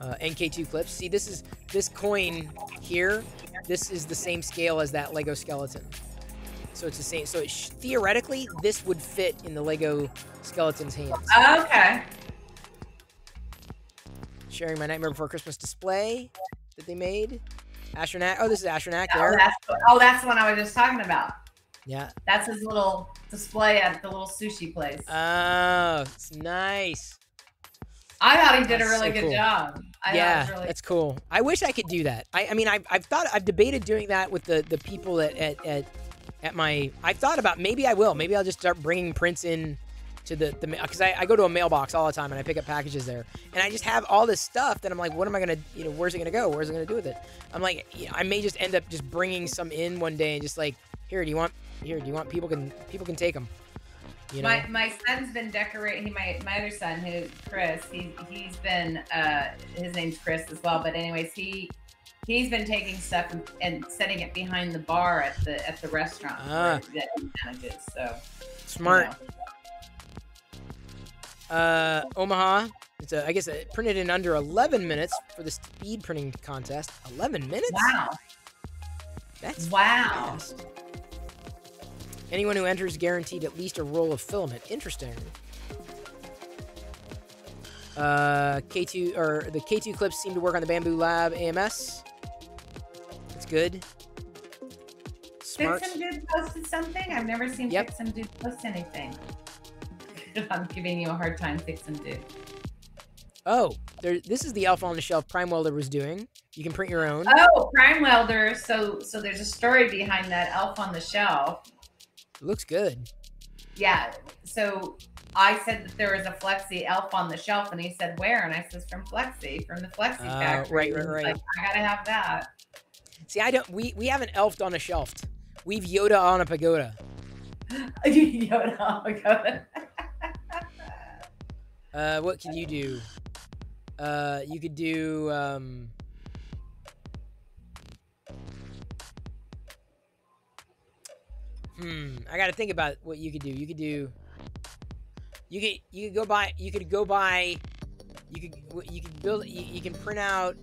NK2 clips. See, this coin here. This is the same scale as that Lego skeleton. So it's the same. So theoretically, this would fit in the Lego skeleton's hands. Okay. Sharing my Nightmare Before Christmas display that they made. Astronaut. Oh, this is Astronaut there. That's the one I was just talking about. Yeah. That's his little display at the little sushi place. Oh, it's nice. I thought he did a really good job. That's cool. I wish I could do that. I mean, I've debated doing that with the people at my. I've thought about maybe I will. Maybe I'll just start bringing prints in to the because I go to a mailbox all the time and I pick up packages there, and I just have all this stuff that I'm like, what am I gonna, where's it gonna go? Where's it gonna do with it? I'm like, I may just end up just bringing some in one day and just like, do you want people can take them. My son's been decorating. My other son, Chris, he's been his name's Chris as well. But anyways, he's been taking stuff and setting it behind the bar at the restaurant that he manages. So smart. Omaha. It's I guess it printed in under 11 minutes for the speed printing contest. 11 minutes? Wow. That's wow. Fast. Anyone who enters guaranteed at least a roll of filament. Interesting. K2 or the K2 clips seem to work on the Bamboo Lab AMS. That's good. Smart. Fix and Dude posted something. I've never seen Fix and Dude post anything. I'm giving you a hard time, Fix and Dude. Oh, this is the Elf on the Shelf Prime Welder was doing. You can print your own. Oh, Prime Welder. So there's a story behind that Elf on the Shelf. It looks good. Yeah. So I said that there was a Flexi Elf on the Shelf, and he said, where? And I said, from Flexi, from the Flexi factory. Right. Like, I gotta have that. See, we haven't elfed on a shelf. We've Yoda on a pagoda. Yoda on a pagoda. What can you do? You could do I gotta think about what you could do. You can print out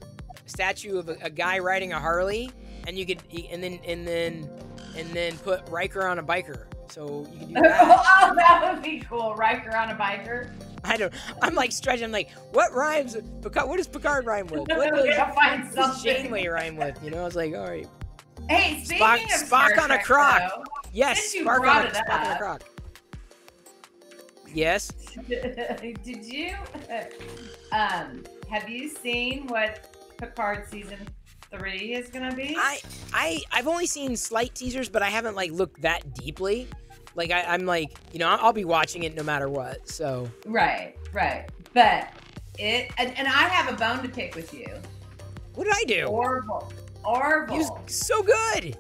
a statue of a guy riding a Harley, and then put Riker on a biker. So you can do that. Oh, that would be cool. Riker on a biker. I'm like stretching. I'm like, what rhymes? What does Picard rhyme with? What does Janeway rhyme with? I was like, all right. Hey, speaking of Spock on a croc. Though, yes, Spock on a croc. Yes. Did you? Have you seen what Picard season 3 is gonna be? I've only seen slight teasers, but I haven't looked that deeply. I'm like, I'll be watching it no matter what. So right. But and I have a bone to pick with you. What did I do? Orville. He was so good.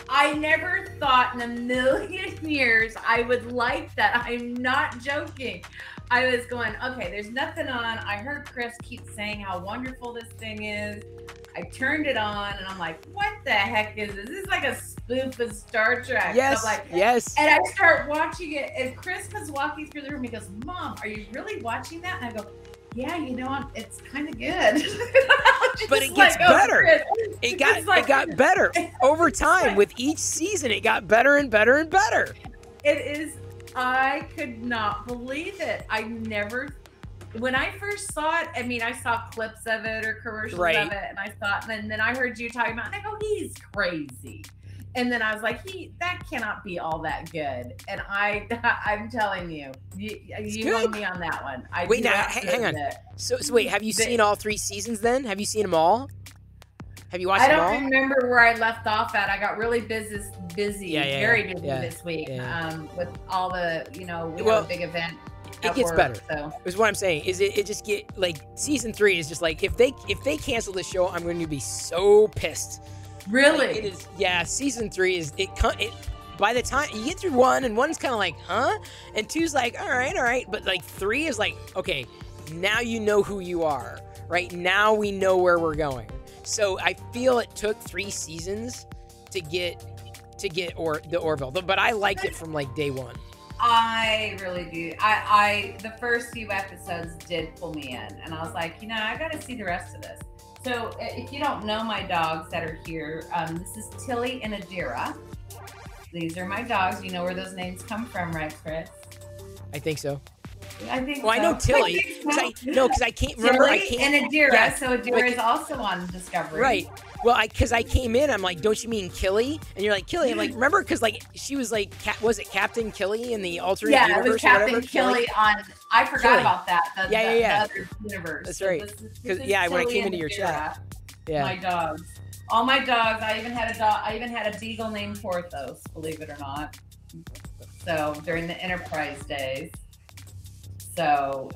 I never thought in a million years I would like that. I'm not joking. I was going, okay, there's nothing on. I heard Chris keep saying how wonderful this thing is. I turned it on and I'm like, what the heck is this? This is like a spoof of Star Trek. Yes, I'm like, yes. And I start watching it and Chris comes walking through the room. He goes, Mom, are you really watching that? And I go, yeah, it's kind of good. But it gets better. It got better over time. With each season, it got better and better and better. It is. I could not believe it. When I first saw it, I saw clips of it or commercials of it, and I thought, and then I heard you talking about it, and I go, he's crazy. And then I was like, that cannot be all that good. And I'm telling you, you won me on that one. Wait, now, hang on. So wait, have you seen all 3 seasons then? Have you seen them all? Have you watched them all? I don't remember where I left off at. I got really busy, very busy this week with all the, big event. It gets better. So is what I'm saying. Is it just get season 3 is just if they cancel the show, I'm going to be so pissed. Really? Like, it is. Yeah, season 3 is it. By the time you get through 1, and 1's kind of like, huh, and 2's like, all right, but like 3 is like, okay, now you know who you are, right? Now we know where we're going. So I feel it took 3 seasons to get the Orville, but I liked it from like day 1. I really do. I the first few episodes did pull me in, and I was like, I got to see the rest of this. So if you don't know my dogs that are here, this is Tilly and Adira. These are my dogs. You know where those names come from, right, Chris? I think so. I think. Well, so. I know Tilly because I can't remember. Tilly and Adira. Yeah, so Adira is also on Discovery. Right. Well, because I came in, I'm like, don't you mean Killy? And you're like, Killy. I'm like, remember? Because like she was like, was it Captain Killy in the alternate universe? Yeah, it was Captain Killy on. I forgot about that. The other universe. That's right. Because when I came into your chat, my dogs. All my dogs. I even had a dog. I even had a beagle named Porthos. Believe it or not. So during the Enterprise days. So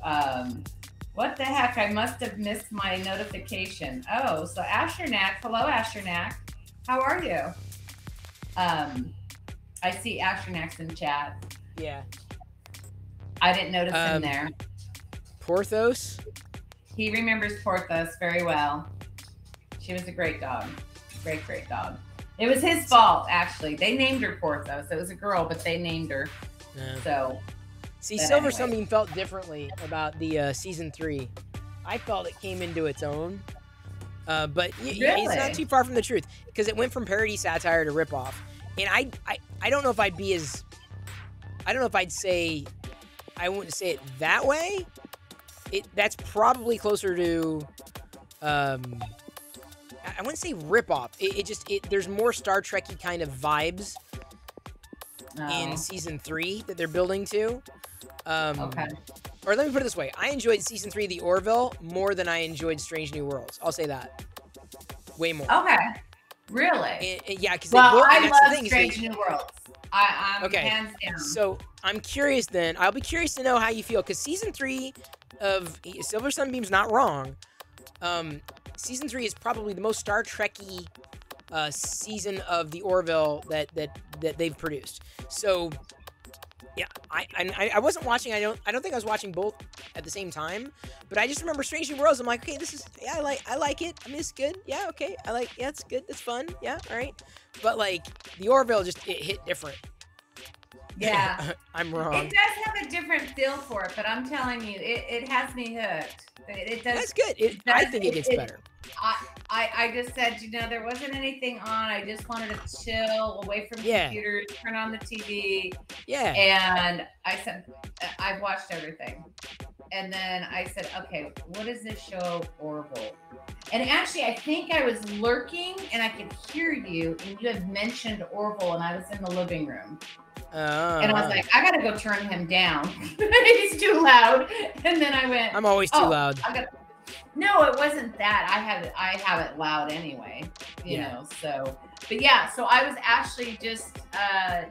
what the heck? I must have missed my notification. Oh, so Ashernak. Hello, Ashernak. How are you? I see Ashernak's in chat. Yeah. I didn't notice him there. Porthos. He remembers Porthos very well. She was a great dog. Great dog. It was his fault, actually. They named her Porthos. It was a girl, but they named her. Yeah. So. See, Silver Sunbeam felt differently about the season 3. I felt it came into its own. But it's not too far from the truth because it went from parody satire to ripoff. And I don't know if I'd be as. I don't know if I'd say. I wouldn't say it that way. That's probably closer to. I wouldn't say ripoff. There's more Star Trek-y kind of vibes in season 3 that they're building to. Okay. Or let me put it this way: I enjoyed season 3, The Orville, more than I enjoyed Strange New Worlds. I'll say that. Way more. Okay. Really? Yeah, because I love Strange New Worlds. I'm okay. Hands down. So I'm curious. Then I'll be curious to know how you feel because season 3 of Silver Sunbeam's not wrong. Season 3 is probably the most Star Trek-y season of The Orville that they've produced. So. Yeah, I wasn't watching. I don't think I was watching both at the same time. But I just remember Strange New Worlds. I'm like, okay, this is I like it. I mean, it's good. Yeah, okay, it's good. It's fun. Yeah, all right. But like the Orville, it hit different. Yeah, I'm wrong. It does have a different feel for it, but I'm telling you, it has me hooked. It does. That's good. I think it gets better. I just said, there wasn't anything on. I just wanted to chill away from computers, turn on the TV. Yeah. And I said, I've watched everything. And then I said, okay, what is this show, Orville? And actually, I think I was lurking and I could hear you, and you had mentioned Orville, and I was in the living room. And I was like, I gotta go turn him down. He's too loud. And then I went, I'm always too loud. No, it wasn't that. I have it loud anyway, you know. So, but yeah. So I was actually just, I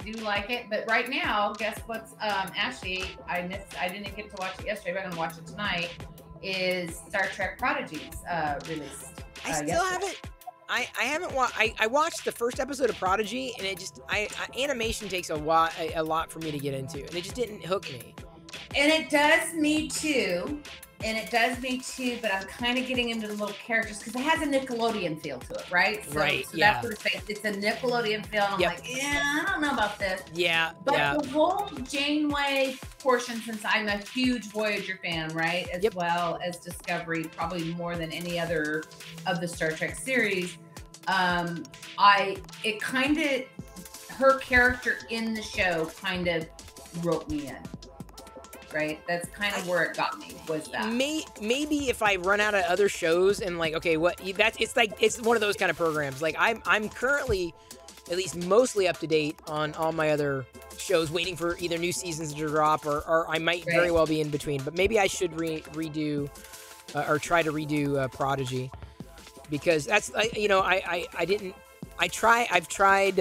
do like it. But right now, guess what's actually I didn't get to watch it yesterday. But I'm gonna watch it tonight. Is Star Trek Prodigies released? I still haven't. I haven't watched. I watched the first episode of Prodigy, and it just animation takes a lot for me to get into, and it just didn't hook me. And it does me too. But I'm kind of getting into the little characters because it has a Nickelodeon feel to it, right? So that's what it's a Nickelodeon feel. And I'm like, I don't know about this. Yeah. But the whole Janeway portion, since I'm a huge Voyager fan, right? As well as Discovery, probably more than any other of the Star Trek series. Her character in the show kind of roped me in. Right, that's kind of where it got me. Was that maybe if I run out of other shows and like, okay, it's one of those kind of programs. Like I'm currently at least mostly up to date on all my other shows, waiting for either new seasons to drop or I might very well be in between. But maybe I should redo or try to redo Prodigy because that's I've tried.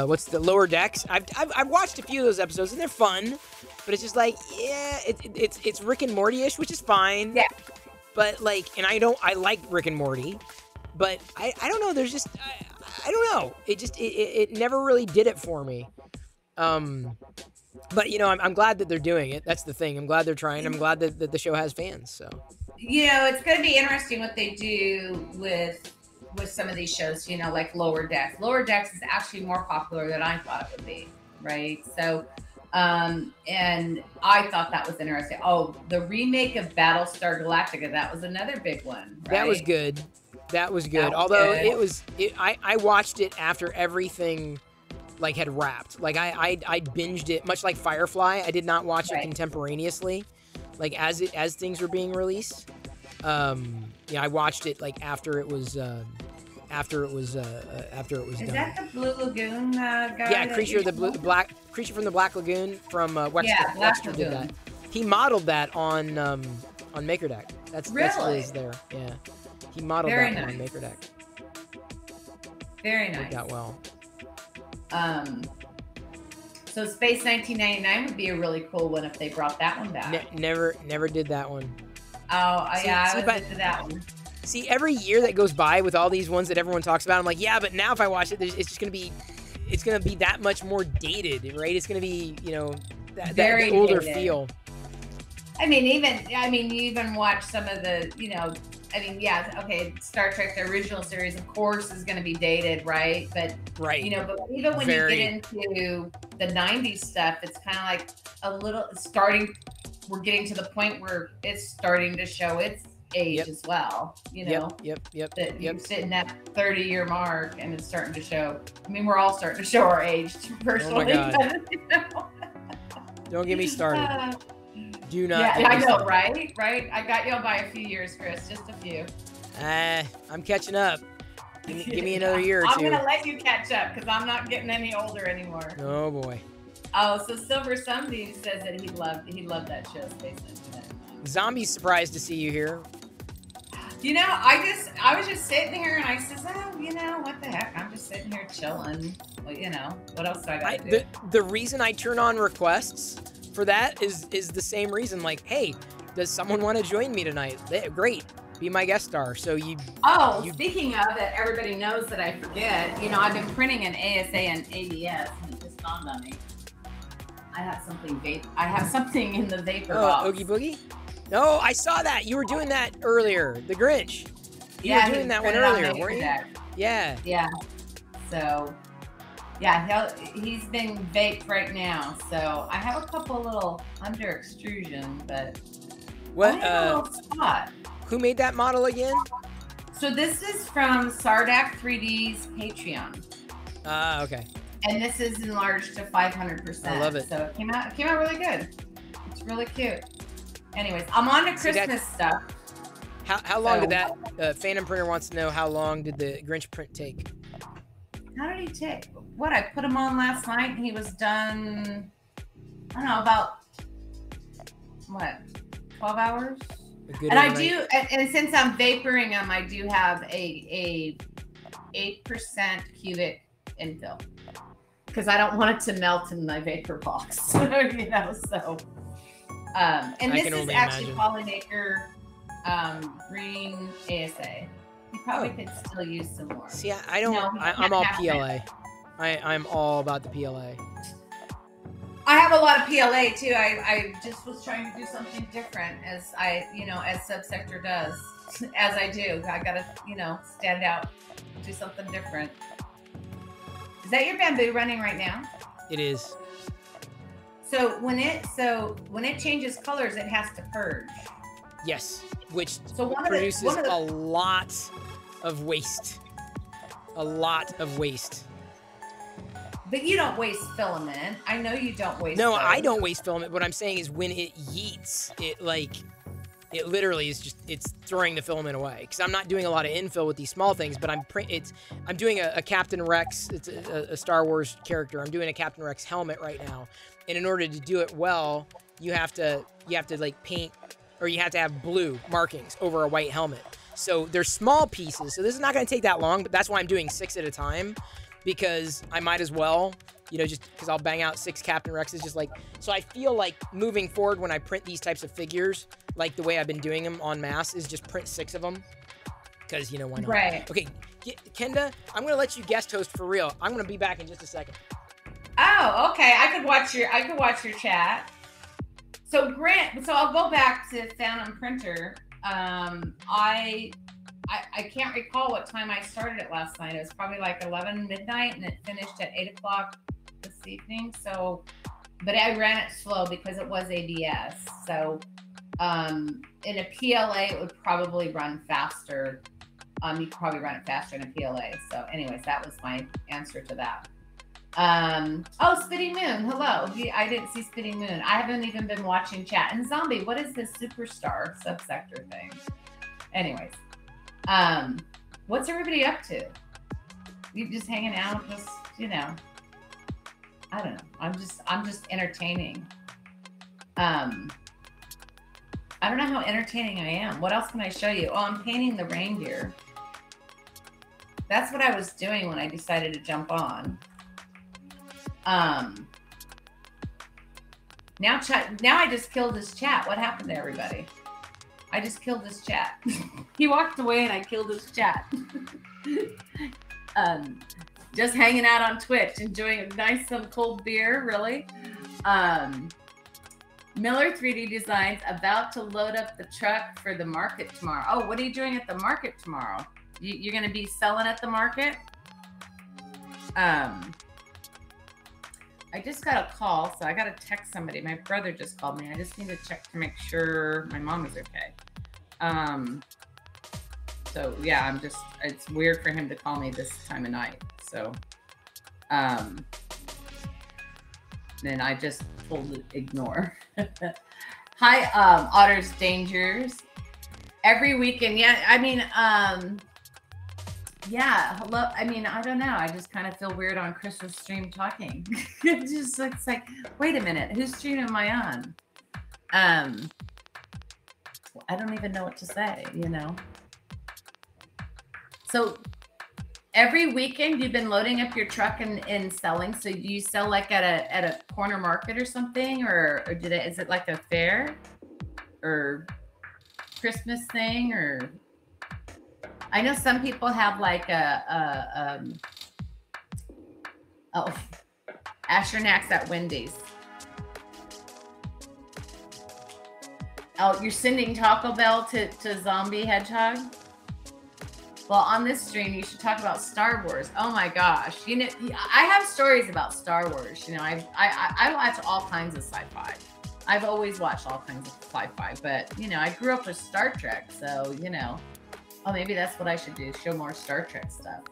What's the Lower Decks? I've watched a few of those episodes and they're fun, but it's just like it's Rick and Morty-ish, which is fine. Yeah. but like, and I like Rick and Morty, but I don't know. There's just I don't know. It never really did it for me. But you know, I'm glad that they're doing it. That's the thing. I'm glad they're trying. I'm glad that the show has fans. So you know, it's going to be interesting what they do with some of these shows. You know, like Lower Decks. Lower Decks is actually more popular than I thought it would be. Right. So, and I thought that was interesting. Oh, the remake of Battlestar Galactica. That was another big one. Right? That was good. That was good. Although I watched it after everything like had wrapped. Like I binged it much like Firefly. I did not watch it contemporaneously, like as things were being released. Yeah, I watched it like after it was done. Is that the Blue Lagoon guy? Yeah, Creature from the Black Lagoon from Wexter did that. He modeled that on MakerDeck. That's Liz there. Yeah, he modeled that on MakerDeck. Very nice. Worked out well. So Space 1999 would be a really cool one if they brought that one back. Never did that one. Oh, yeah, I was into that one. See, every year that goes by with all these ones that everyone talks about, I'm like, yeah, but now if I watch it, it's just gonna be that much more dated, right? It's gonna be, you know, that older feel. I mean, you even watch some of the, you know, I mean, yeah, okay, Star Trek, the original series, of course, is going to be dated, right? But, you know, but even when you get into the 90s stuff, it's kind of like a little we're getting to the point where it's starting to show its age as well, you know? That you sit in that 30-year mark and it's starting to show. I mean, we're all starting to show our age, personally. Oh, my God. But, you know? Don't get me started. Do not. Yeah, I know, right? Right? I got you by a few years, Chris. Just a few. I'm catching up. Give me another year or two. I'm going to let you catch up because I'm not getting any older anymore. Oh, boy. Oh, so Silver Sunbeam says that he loved that show, Space 1999. Zombie's surprised to see you here. You know, I was just sitting here and I says, oh, you know, what the heck? I'm just sitting here chilling. Well, you know, what else do I got to do? The reason I turn on requests for that is the same reason. Like, hey, does someone want to join me tonight? Great, be my guest star. So speaking of it, everybody knows that I forget. You know, I've been printing an ASA and ABS, and it just dawned on me. I have something in the vapor box. Oogie Boogie? No, I saw that. You were doing that earlier. The Grinch. You were doing that one earlier, weren't you? Yeah. Yeah. So. Yeah, he's being baked right now, so I have a couple little under extrusion, but what? Little spot. Who made that model again? So this is from Sardak 3D's Patreon. Okay. And this is enlarged to 500%. I love it. So it came out really good. It's really cute. Anyways, I'm on to Christmas stuff. How long did that Phantom Printer wants to know how long did the Grinch print take? How did he take? What, I put him on last night and he was done, I don't know, about, 12 hours? And I do, and since I'm vaporing them, I do have a 8% cubic infill. Because I don't want it to melt in my vapor box. You know, so. And this is actually Polymaker green ASA. You probably could still use some more. See, I'm all PLA. I'm all about the PLA. I have a lot of PLA too. I just was trying to do something different as Subsector does. As I do. I gotta, stand out, do something different. Is that your bamboo running right now? It is. So when it changes colors, it has to purge. Yes, which produces a lot of waste. A lot of waste. But you don't waste filament. I know you don't waste. No, I don't waste filament. What I'm saying is when it yeets, it literally is it's throwing the filament away. Because I'm not doing a lot of infill with these small things, but I'm doing a Captain Rex. It's a Star Wars character. I'm doing a Captain Rex helmet right now, and in order to do it well, you have to like paint, or you have to have blue markings over a white helmet. So there's small pieces. So this is not going to take that long, but that's why I'm doing 6 at a time, because I might as well you know, just because I'll bang out 6 Captain Rexes, just like, so I feel like moving forward when I print these types of figures, like the way I've been doing them en masse, is just print 6 of them, because, you know, why not? Right. Okay, Kenda, I'm going to let you guest host for real. I'm going to be back in just a second. Oh, okay. I could watch your chat. So Grant, so I'll go back to Phantom Printer. I can't recall what time I started it last night. It was probably like 11 midnight, and it finished at 8 o'clock this evening. So, but I ran it slow because it was ABS. So, in a PLA, it would probably run faster. You could probably run it faster in a PLA. So, anyways, that was my answer to that. Oh, Spitting Moon. Hello. I didn't see Spitting Moon. I haven't even been watching chat. And Zombie, what is this superstar subsector thing? Anyways, what's everybody up to? You just hanging out, just, you know, I don't know. I'm just entertaining. I don't know how entertaining I am. What else can I show you? Oh, I'm painting the reindeer. That's what I was doing when I decided to jump on. Now I just killed his chat. What happened to everybody? I just killed his chat. He walked away and I killed his chat. Just hanging out on Twitch, enjoying a nice some cold beer, really. Miller 3D Designs about to load up the truck for the market tomorrow. Oh, what are you doing at the market tomorrow? You're going to be selling at the market? I just got a call, so I got to text somebody. My brother just called me. I just need to check to make sure my mom is okay. So yeah, it's weird for him to call me this time of night. So, then I just told it ignore. Hi, Otter's Dangers. Every weekend, yeah, I mean, yeah, hello. I mean, I don't know. I just kind of feel weird on Chris's stream talking. It's like, wait a minute, whose stream am I on? I don't even know what to say, you know? So every weekend you've been loading up your truck and selling. So do you sell like at a corner market or something, or is it like a fair or Christmas thing? Or I know some people have like Astronacks at Wendy's. Oh, you're sending Taco Bell to Zombie Hedgehog? Well, on this stream, you should talk about Star Wars. Oh my gosh. You know, I have stories about Star Wars. You know, I watch all kinds of sci-fi. I've always watched all kinds of sci-fi, but you know, I grew up with Star Trek. So, you know, oh, maybe that's what I should do. Show more Star Trek stuff.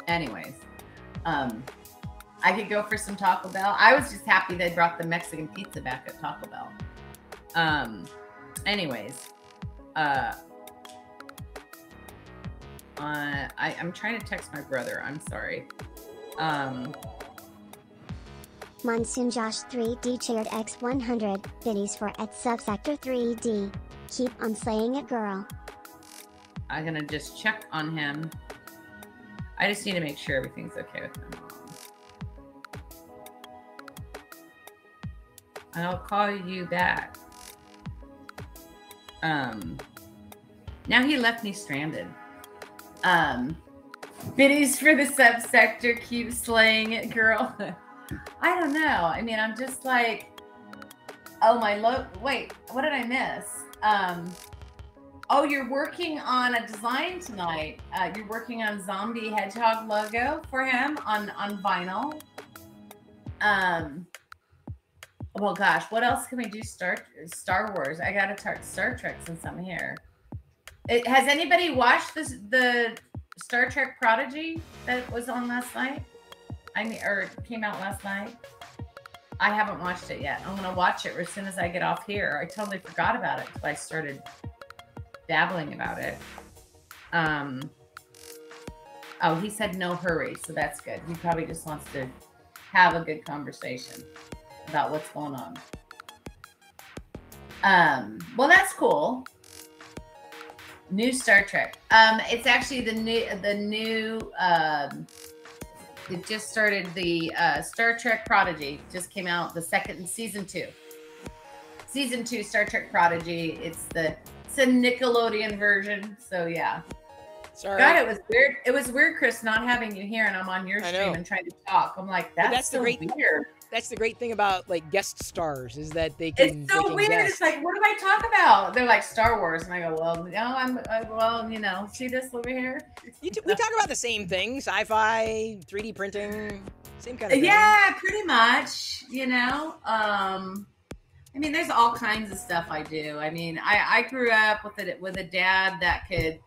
Anyways, I could go for some Taco Bell. I was just happy they brought the Mexican pizza back at Taco Bell. Anyways, I'm trying to text my brother. I'm sorry. Monsoon Josh 3D cheered X100 biddies for at Subsector 3D. Keep on slaying it, girl. I'm gonna just check on him. I just need to make sure everything's okay with him. I'll call you back. Now he left me stranded. Biddies for the subsector, keep slaying it, girl. I don't know. I mean, I'm just like, oh my wait, what did I miss? Oh, you're working on a design tonight. You're working on Zombie Hedgehog logo for him on vinyl. Well, gosh, what else can we do? Star Wars. I gotta start Star Trek since I'm here. Has anybody watched the Star Trek Prodigy that was on last night? Or came out last night? I haven't watched it yet. I'm gonna watch it as soon as I get off here. I totally forgot about it until I started dabbling about it. Oh, he said no hurry, so that's good. He probably just wants to have a good conversation about what's going on. Well, that's cool. New Star Trek. It's actually the new it just started. The Star Trek Prodigy just came out. The second season 2. Season 2 Star Trek Prodigy. It's a Nickelodeon version. So yeah. Sorry. God, it was weird. It was weird, Chris, not having you here, and I'm on your stream and trying to talk. I'm like, that's so weird. That's the great thing about like guest stars is that they can. It's so weird. Guest. It's like, what do I talk about? They're like Star Wars, and I go, well, no, see this over here. We talk about the same thing: sci-fi, 3D printing, same kind of thing. Yeah, pretty much. I mean, there's all kinds of stuff I do. I mean, I grew up with a dad that could,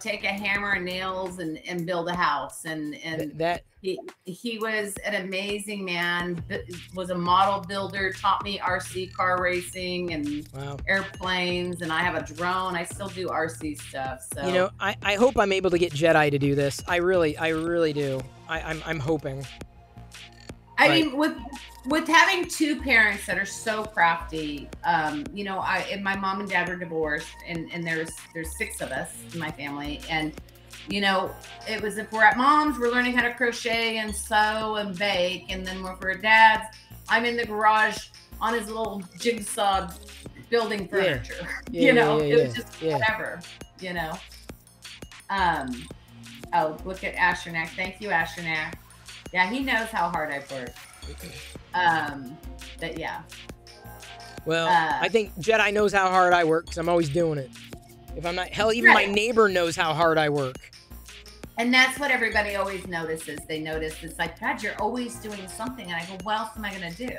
take a hammer and nails and build a house, and he was an amazing man. Was a model builder, taught me RC car racing and airplanes, and I have a drone. I still do RC stuff. So I hope I'm able to get Jedi to do this. I really do. I'm hoping. I mean, with having 2 parents that are so crafty, and my mom and dad were divorced, and there's 6 of us in my family, and it was if we're at mom's, we're learning how to crochet and sew and bake, and then if we're at dad's, I'm in the garage on his little jigsaw building furniture. It was just whatever. Oh, look at Ashernak. Thank you, Ashernak. Yeah, he knows how hard I've worked. But yeah. Well, I think Jedi knows how hard I work because I'm always doing it. If I'm not, hell, even my neighbor knows how hard I work. And that's what everybody always notices. They notice it's like, God, you're always doing something. And I go, what else am I going to do?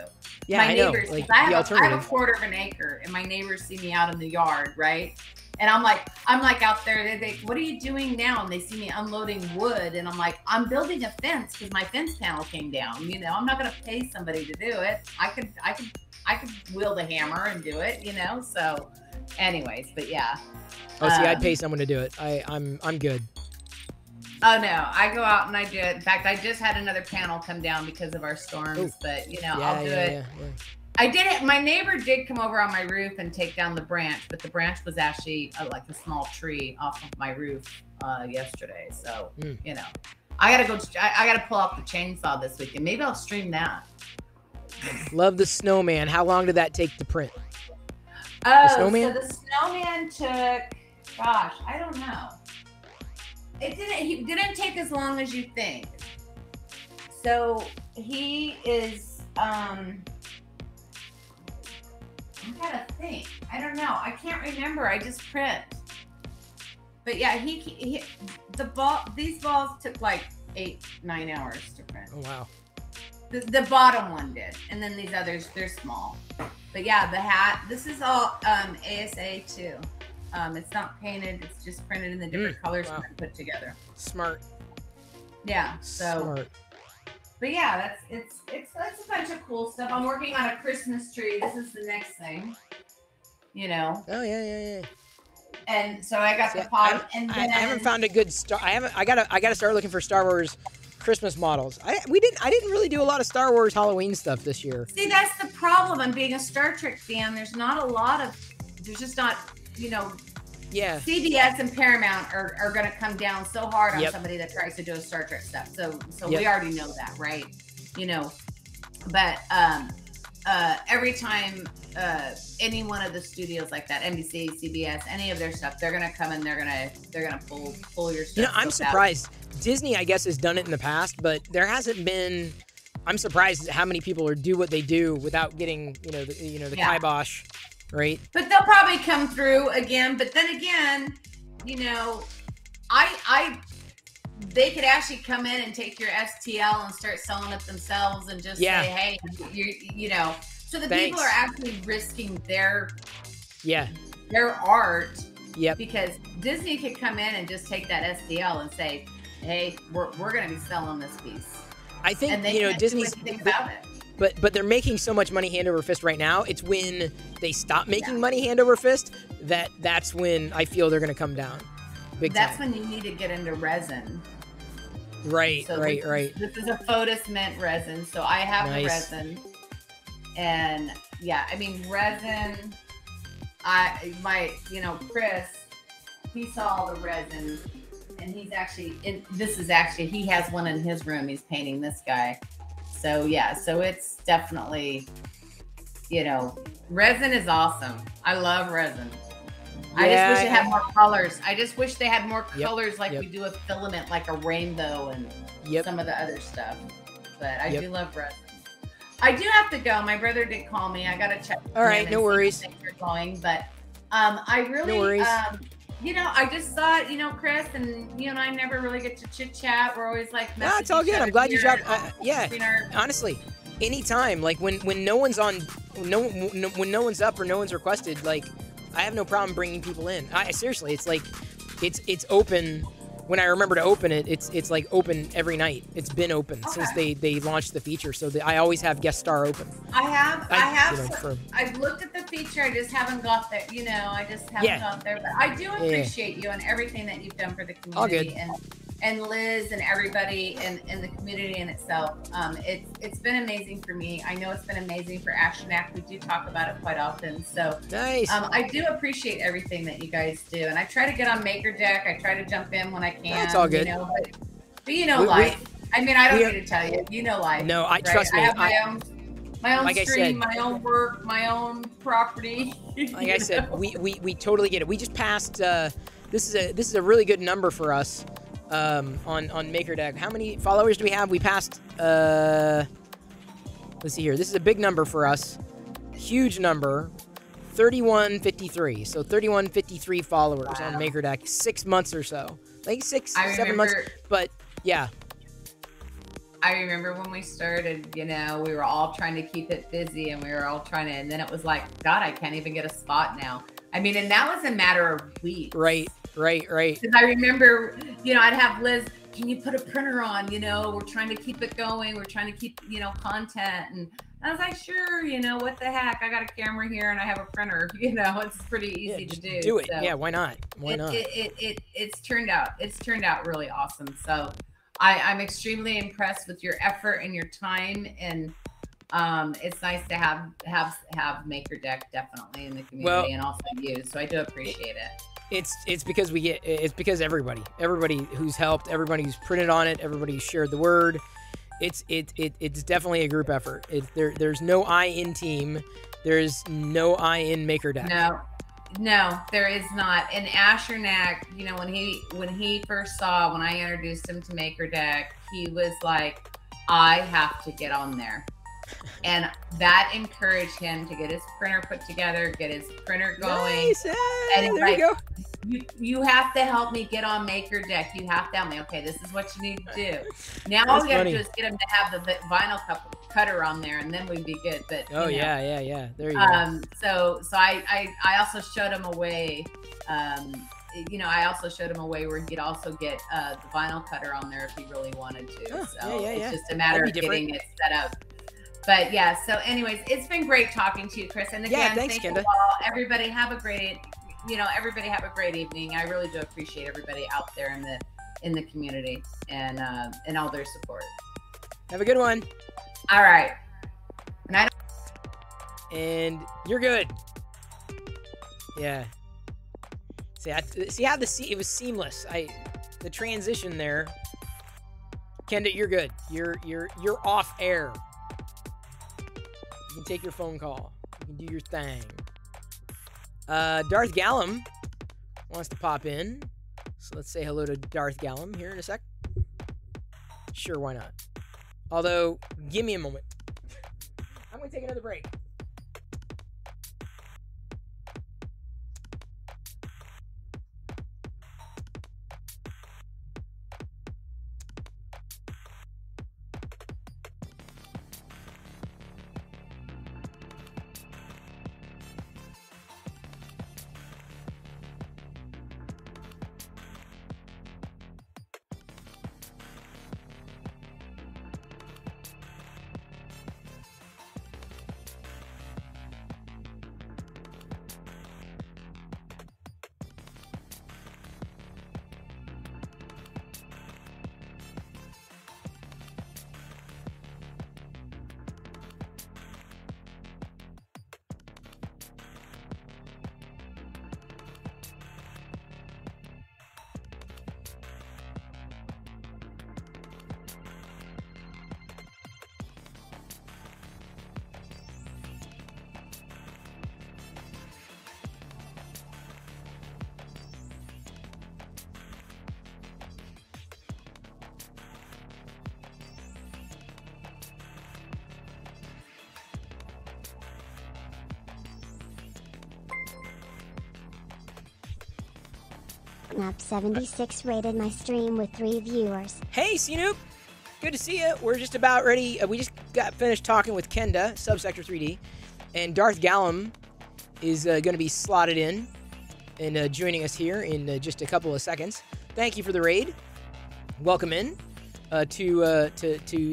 Yeah, my neighbors, know. Like, I have a quarter of an acre, and my neighbors see me out in the yard, right? And I'm like out there. They what are you doing now? And they see me unloading wood, and I'm like, I'm building a fence because my fence panel came down. I'm not going to pay somebody to do it. I could wield a hammer and do it. So, anyways, but yeah. Oh, see, I'd pay someone to do it. I'm good. Oh no, I go out and I do it. In fact, I just had another panel come down because of our storms, but I'll do it. Yeah. I did it. My neighbor did come over on my roof and take down the branch, but the branch was actually like a small tree off of my roof yesterday. So, I gotta go. I gotta pull out the chainsaw this weekend. Maybe I'll stream that. Love the snowman. How long did that take to print? Oh, so the snowman took, gosh, I don't know. He didn't take as long as you think. So he is, I'm trying to think. I don't know. I can't remember. I just print. But yeah, these balls took like 8-9 hours to print. Oh, wow. The bottom one did. And then these others, they're small. But yeah, the hat, this is all ASA too. It's not painted, it's just printed in the different colors and put together. Smart. Yeah, so. Smart. But yeah, it's a bunch of cool stuff. I'm working on a Christmas tree. This is the next thing. Oh yeah. And so I got the pot, and then I haven't found a good I gotta start looking for Star Wars Christmas models. I didn't really do a lot of Star Wars Halloween stuff this year. See, that's the problem. I'm being a Star Trek fan. There's just not, Yeah. CBS and Paramount are going to come down so hard on somebody that tries to do a Star Trek stuff. So we already know that, right? But every time any one of the studios like that, NBC, CBS, any of their stuff, they're going to come and they're going to pull your stuff. I'm surprised. Disney, I guess, has done it in the past, but there hasn't been. I'm surprised at how many people do what they do without getting, the kibosh, right? But they'll probably come through again. But then again, they could actually come in and take your STL and start selling it themselves and just say, hey, so the people are actually risking their art. Yep. Because Disney could come in and just take that STL and say, hey, we're going to be selling this piece. I think, and they Disney's do about it. But they're making so much money hand over fist right now. It's when they stop making money hand over fist that's when I feel they're going to come down. That's when you need to get into resin. Right, so right. This is a Photos Mint resin. So I have the resin. And resin, Chris, he saw all the resin and he's actually he has one in his room. He's painting this guy. So yeah, so it's definitely, resin is awesome. I love resin. I just wish it had more colors. I just wish they had more colors like we do with filament, like a rainbow and some of the other stuff. But I do love resin. I do have to go. My brother did call me. I got to check. All right, no worries. You're going, but I really, no worries. I just thought, Chris, and you and I never really get to chit chat. We're always like, no, it's all good. I'm glad you dropped. Honestly, anytime, like when no one's on, when no one's up or no one's requested, like I have no problem bringing people in. Seriously, it's like, it's open. When I remember to open it, it's like open every night. It's been open since they launched the feature, so I always have guest star open. I've looked at the feature. I just haven't got there. I just haven't got there. But I do appreciate you and everything that you've done for the community and Liz and everybody in the community in itself. It's been amazing for me. I know it's been amazing for Astronaut. We do talk about it quite often. So nice. I do appreciate everything that you guys do, and I try to get on MakerDeck. I try to jump in when I can. That's all good. But life. I mean, I don't need to tell you. You know life. No, trust me. I have my own like stream, my own work, my own property. Like I said, we totally get it. We just passed. This is a really good number for us. On MakerDeck. How many followers do we have? We passed, let's see here. This is a big number for us. Huge number. 3153. So 3153 followers on MakerDeck. 6 months or so. Like 7 months. But yeah. I remember when we started, we were all trying to keep it busy and we were all trying to, and then it was like, God, I can't even get a spot now. I mean, and that was a matter of weeks. Right. Because I remember, I'd have Liz, can you put a printer on? We're trying to keep it going. We're trying to keep, content. And I was like, sure, what the heck? I got a camera here and I have a printer. It's pretty easy to do. Do it. So yeah, why not? It's turned out really awesome. So I'm extremely impressed with your effort and your time, and it's nice to have MakerDeck definitely in the community, and also you. So I do appreciate it. It's because everybody who's helped, everybody who's printed on it, everybody who's shared the word. It's definitely a group effort. There's no I in team. There's no I in MakerDeck. No, there is not. And Ashernak, when he first saw, when I introduced him to MakerDeck, he was like, I have to get on there. And that encouraged him to get his printer put together, get his printer going. Nice. And there you go. You have to help me get on MakerDeck. You have to help me. Okay, this is what you need to do. Now all we got to do is get him to have the vinyl cutter on there, and then we'd be good. But yeah. There you go. So I also showed him a way. I also showed him a way where he could also get the vinyl cutter on there if he really wanted to. It's just a matter of getting it set up. But yeah, so anyways, it's been great talking to you, Chris. And again, thanks, thank Kenda. you all. Everybody have a great, everybody have a great evening. I really do appreciate everybody out there in the community and all their support. Have a good one. All right. And you're good. Yeah. See how it was seamless. The transition there. Kenda, you're good. You're off air. You can take your phone call. You can do your thing. Darth Gallum wants to pop in. So let's say hello to Darth Gallum here in a sec. Sure, why not? Although, give me a moment. I'm going to take another break. Knup76 rated my stream with 3 viewers. Hey, Snoop. Good to see you. We're just about ready. We just got finished talking with Kenda, Subsector 3D, and Darth Gallum is going to be slotted in and joining us here in just a couple of seconds. Thank you for the raid. Welcome in to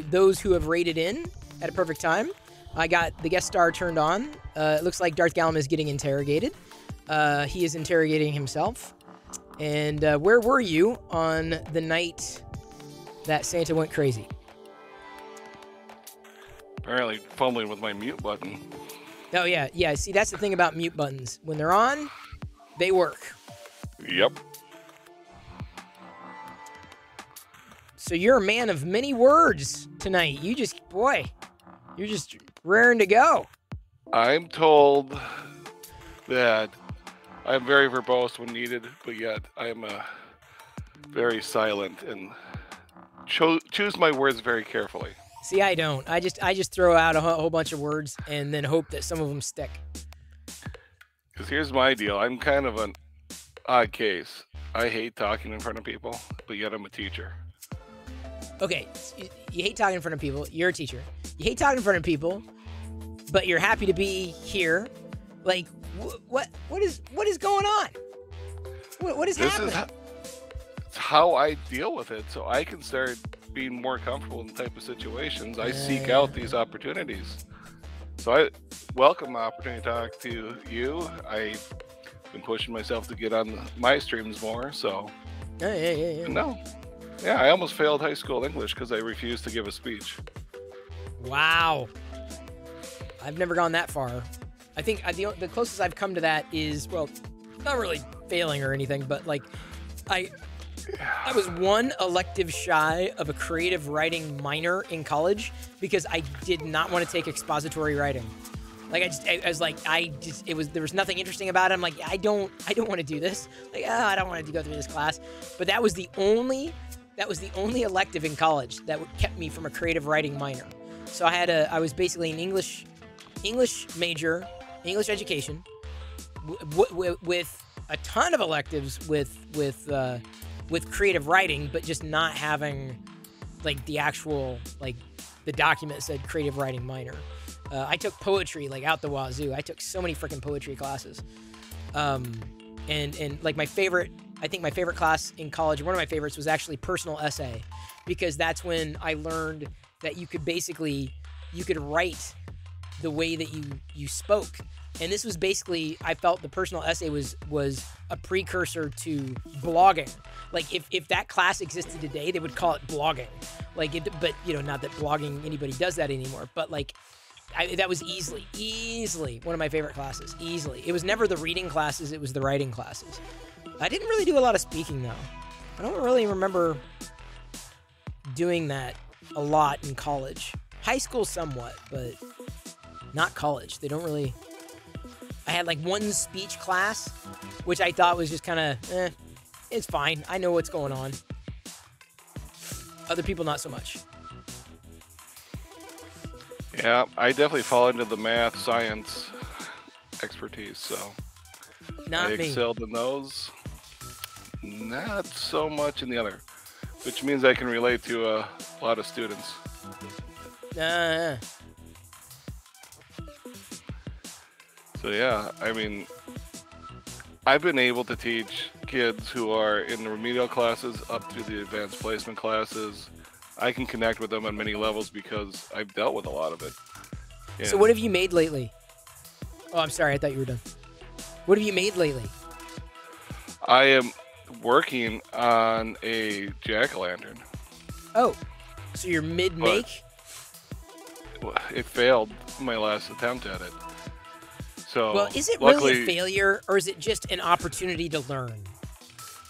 those who have raided in at a perfect time. I got the guest star turned on. It looks like Darth Gallum is getting interrogated. He is interrogating himself. And where were you on the night that Santa went crazy? Apparently fumbling with my mute button. Oh, yeah. See, that's the thing about mute buttons. When they're on, they work. Yep. So you're a man of many words tonight. You're just raring to go. I'm told that I'm very verbose when needed, but yet I'm very silent and choose my words very carefully. See, I don't. I just throw out a whole bunch of words and then hope that some of them stick. Because here's my deal. I'm kind of an odd case. I hate talking in front of people, but yet I'm a teacher. Okay, you hate talking in front of people. You're a teacher. You hate talking in front of people, but you're happy to be here. Like, what is going on? What is happening? It's how I deal with it, so I can start being more comfortable in the type of situations. I seek out these opportunities. So I welcome the opportunity to talk to you. I've been pushing myself to get on my streams more, so... Yeah. No. Yeah, I almost failed high school English because I refused to give a speech. Wow. I've never gone that far. I think the closest I've come to that is, well, not really failing or anything, but like I was one elective shy of a creative writing minor in college because I did not want to take expository writing. Like there was nothing interesting about it. I'm like, I don't want to do this. Like, I don't want to go through this class. But that was the only elective in college that kept me from a creative writing minor. So I was basically an English major, English education, with a ton of electives with creative writing, but just not having like the actual, like the document said creative writing minor. I took poetry like out the wazoo. I took so many freaking poetry classes. And like my favorite class in college, one of my favorites was actually personal essay, because that's when I learned that you could write the way that you spoke. And this was basically, I felt the personal essay was a precursor to blogging. Like if that class existed today, they would call it blogging. But not that blogging anybody does that anymore. But like, that was easily one of my favorite classes. Easily, it was never the reading classes; it was the writing classes. I didn't really do a lot of speaking though. I don't really remember doing that a lot in college. High school somewhat, but not college. They don't really. I had like one speech class, which I thought was just kind of, it's fine. I know what's going on. Other people, not so much. Yeah, I definitely fall into the math, science expertise, so Not I me. excelled in those. Not so much in the other, which means I can relate to a lot of students. So yeah, I mean, I've been able to teach kids who are in the remedial classes up to the advanced placement classes. I can connect with them on many levels because I've dealt with a lot of it. And So what have you made lately? Oh, I'm sorry. I thought you were done. What have you made lately? I am working on a jack-o'-lantern. Oh, so you're mid-make? It failed my last attempt at it. So Well, is it luckily, really a failure, or is it just an opportunity to learn?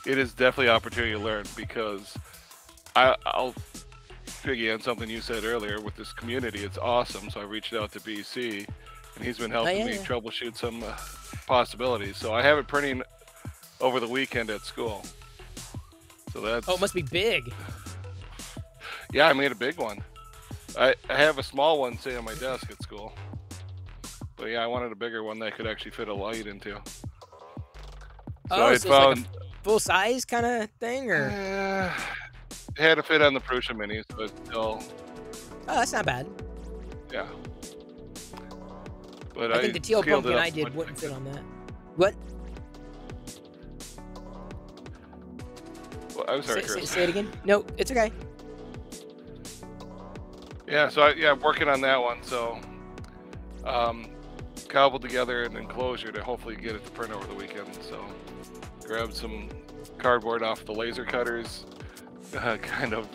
it is definitely an opportunity to learn, because I'll figure on something you said earlier with this community. It's awesome. So I reached out to BC, and he's been helping me troubleshoot some possibilities. So I have it printing over the weekend at school. So that's... Oh, it must be big. Yeah, I made a big one. I have a small one sitting on my desk at school. But yeah, I wanted a bigger one that I could actually fit a light into. So Oh, I so it's like found full size kind of thing, or? It had to fit on the Prusa Mini, so it's still. Oh, that's not bad. Yeah. But I think the teal pumpkin I did wouldn't fit on that. What? Well, I'm sorry, Chris. Say it again. No, it's okay. Yeah, so I'm working on that one. So, cobbled together an enclosure to hopefully get it to print over the weekend. So, grabbed some cardboard off the laser cutters, kind of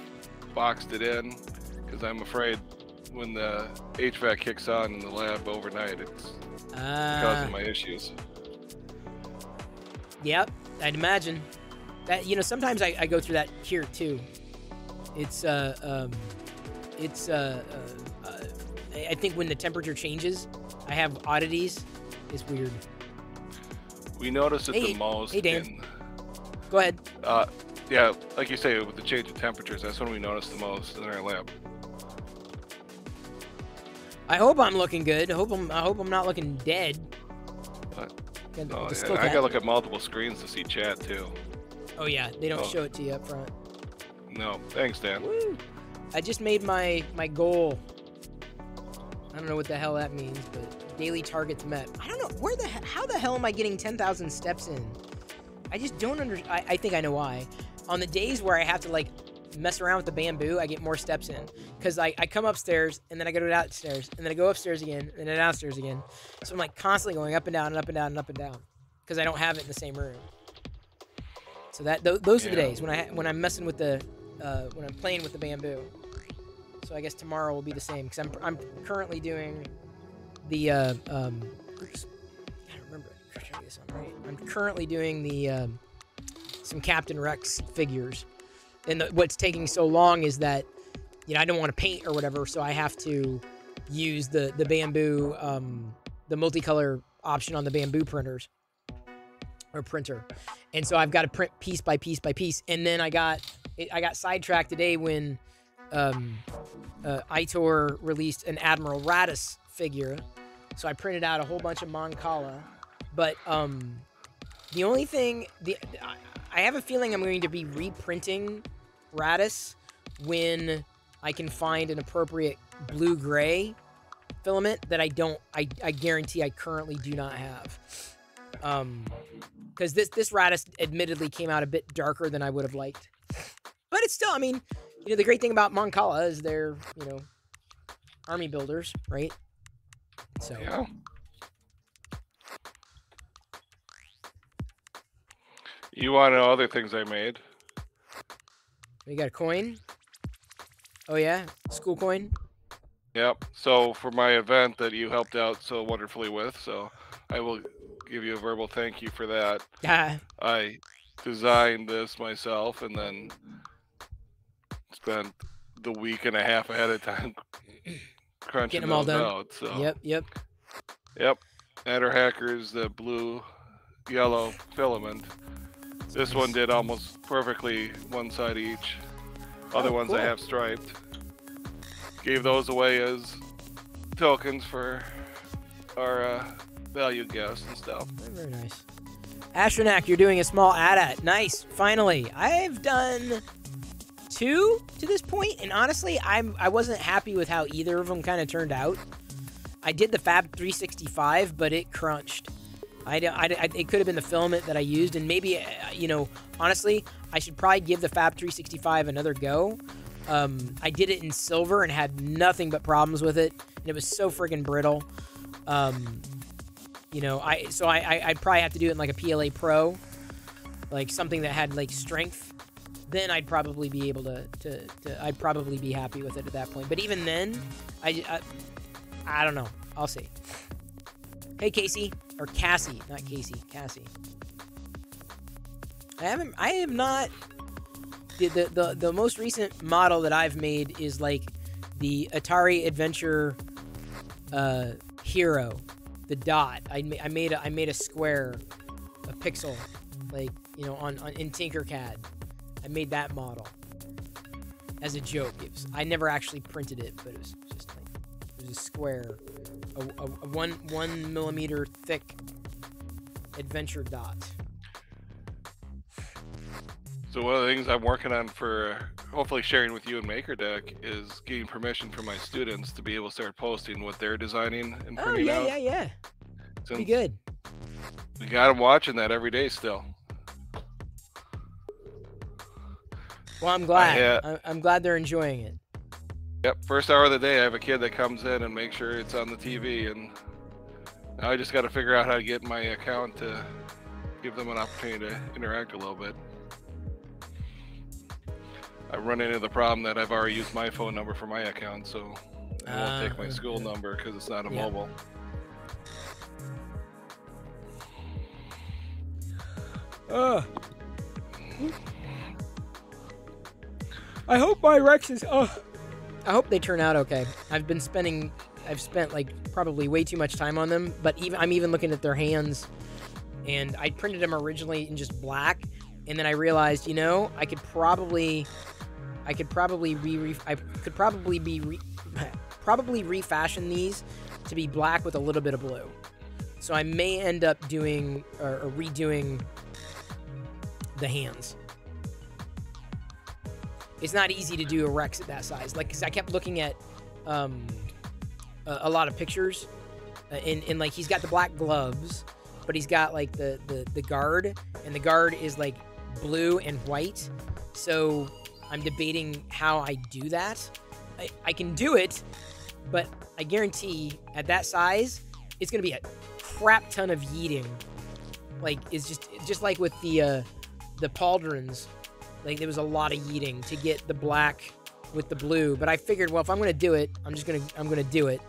boxed it in, because I'm afraid when the HVAC kicks on in the lab overnight, it's causing my issues. Yep, I'd imagine that. You know, sometimes I go through that here too. It's I think when the temperature changes, I have oddities. It's weird. We notice it the most. Hey, Dan. Go ahead. Yeah, like you say, with the change of temperatures, that's when we notice the most in our lab. I hope I'm looking good. I hope I'm not looking dead. What? I gotta look at multiple screens to see chat too. Oh yeah, they don't show it to you up front. No, thanks, Dan. Woo. I just made my goal. I don't know what the hell that means, but daily targets met. I don't know how the hell am I getting 10,000 steps in? I just don't understand. I think I know why. On the days where I have to like mess around with the bamboo, I get more steps in because I come upstairs and then I go downstairs and then I go upstairs again and then downstairs again. So I'm like constantly going up and down and up and down and up and down because I don't have it in the same room. So those are the days when I'm messing with the when I'm playing with the bamboo. So I guess tomorrow will be the same because I'm currently doing the oops, I don't remember. This on right. I'm currently doing the some Captain Rex figures, and what's taking so long is that I don't want to paint or whatever, so I have to use the bamboo the multicolor option on the bamboo printers or printer, and so I've got to print piece by piece by piece, and then I got sidetracked today when Aitor released an Admiral Raddus figure, so I printed out a whole bunch of Mon Cala. But the only thing, I have a feeling I'm going to be reprinting Raddus when I can find an appropriate blue-gray filament that I guarantee I currently do not have. Because this Raddus admittedly came out a bit darker than I would have liked. But it's still, I mean, the great thing about Mon Cala is they're, army builders, right? So. Yeah. You want to know other things I made? We got a coin. Oh yeah, school coin. Yep. So for my event that you helped out so wonderfully with, so I will give you a verbal thank you for that. I designed this myself and then spent the week and a half ahead of time crunching them all done out. So Yep. Adder Hackers, the blue, yellow filament. This one did almost perfectly one side each. Other ones cool. I have striped. Gave those away as tokens for our valued guests and stuff. Very nice. Astronac, you're doing a small AT-AT. Nice. Finally. I've done 2 to this point, and honestly, I wasn't happy with how either of them kind of turned out. I did the Fab 365, but it crunched. It could have been the filament that I used, and maybe, honestly, I should probably give the Fab 365 another go. I did it in silver and had nothing but problems with it, and it was so freaking brittle. I'd probably have to do it in like a PLA Pro, like something that had like strength. Then I'd probably be able I'd probably be happy with it at that point. But even then, I don't know. I'll see. Hey, Casey. Or Cassie, not Casey. Cassie. I have not. The most recent model that I've made is like the Atari Adventure Hero, the dot. I made a square, a pixel, like in Tinkercad. I made that model as a joke. I never actually printed it, but it was just like it was a square. A 1 millimeter thick adventure dot. So one of the things I'm working on for hopefully sharing with you and MakerDeck is getting permission from my students to be able to start posting what they're designing and printing out. Yeah. Since Be good. We got them watching that every day still. Well, I'm glad. I'm glad they're enjoying it. Yep, first hour of the day, I have a kid that comes in and makes sure it's on the TV, and now I just got to figure out how to get my account to give them an opportunity to interact a little bit. I run into the problem that I've already used my phone number for my account, so I won't take my school number because it's not a mobile. I hope my Rexes. I hope they turn out okay. I've spent like probably way too much time on them, but I'm even looking at their hands, and I printed them originally in just black, and then I realized, you know, I could probably refashion these to be black with a little bit of blue. So I may end up doing or redoing the hands. It's not easy to do a Rex at that size. Like, 'cause I kept looking at a lot of pictures, and like he's got the black gloves, but he's got like the guard, and the guard is like blue and white. So I'm debating how I do that. I can do it, but I guarantee at that size, it's gonna be a crap ton of yeeting. Like, it's just like with the pauldrons. Like, there was a lot of yeeting to get the black with the blue. But I figured, well, if I'm gonna do it, I'm gonna do it.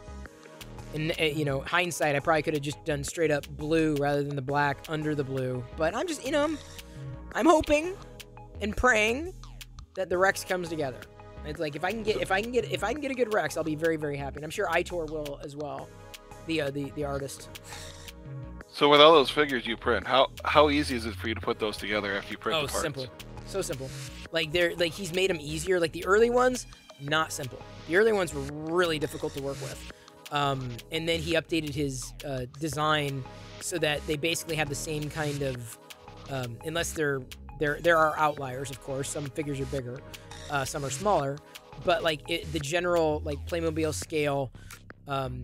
And you know, hindsight, I probably could have just done straight up blue rather than the black under the blue. But I'm just, you know, I'm hoping and praying that the Rex comes together. It's like if I can get a good Rex, I'll be very, very happy. And I'm sure Itor will as well. The artist. So with all those figures you print, how easy is it for you to put those together after you print the parts? Simple. So simple. Like he's made them easier. Like the early ones, not simple. The early ones were really difficult to work with. And then he updated his design so that they basically have the same kind of, unless there are outliers, of course. Some figures are bigger, some are smaller, but like the general like Playmobil scale,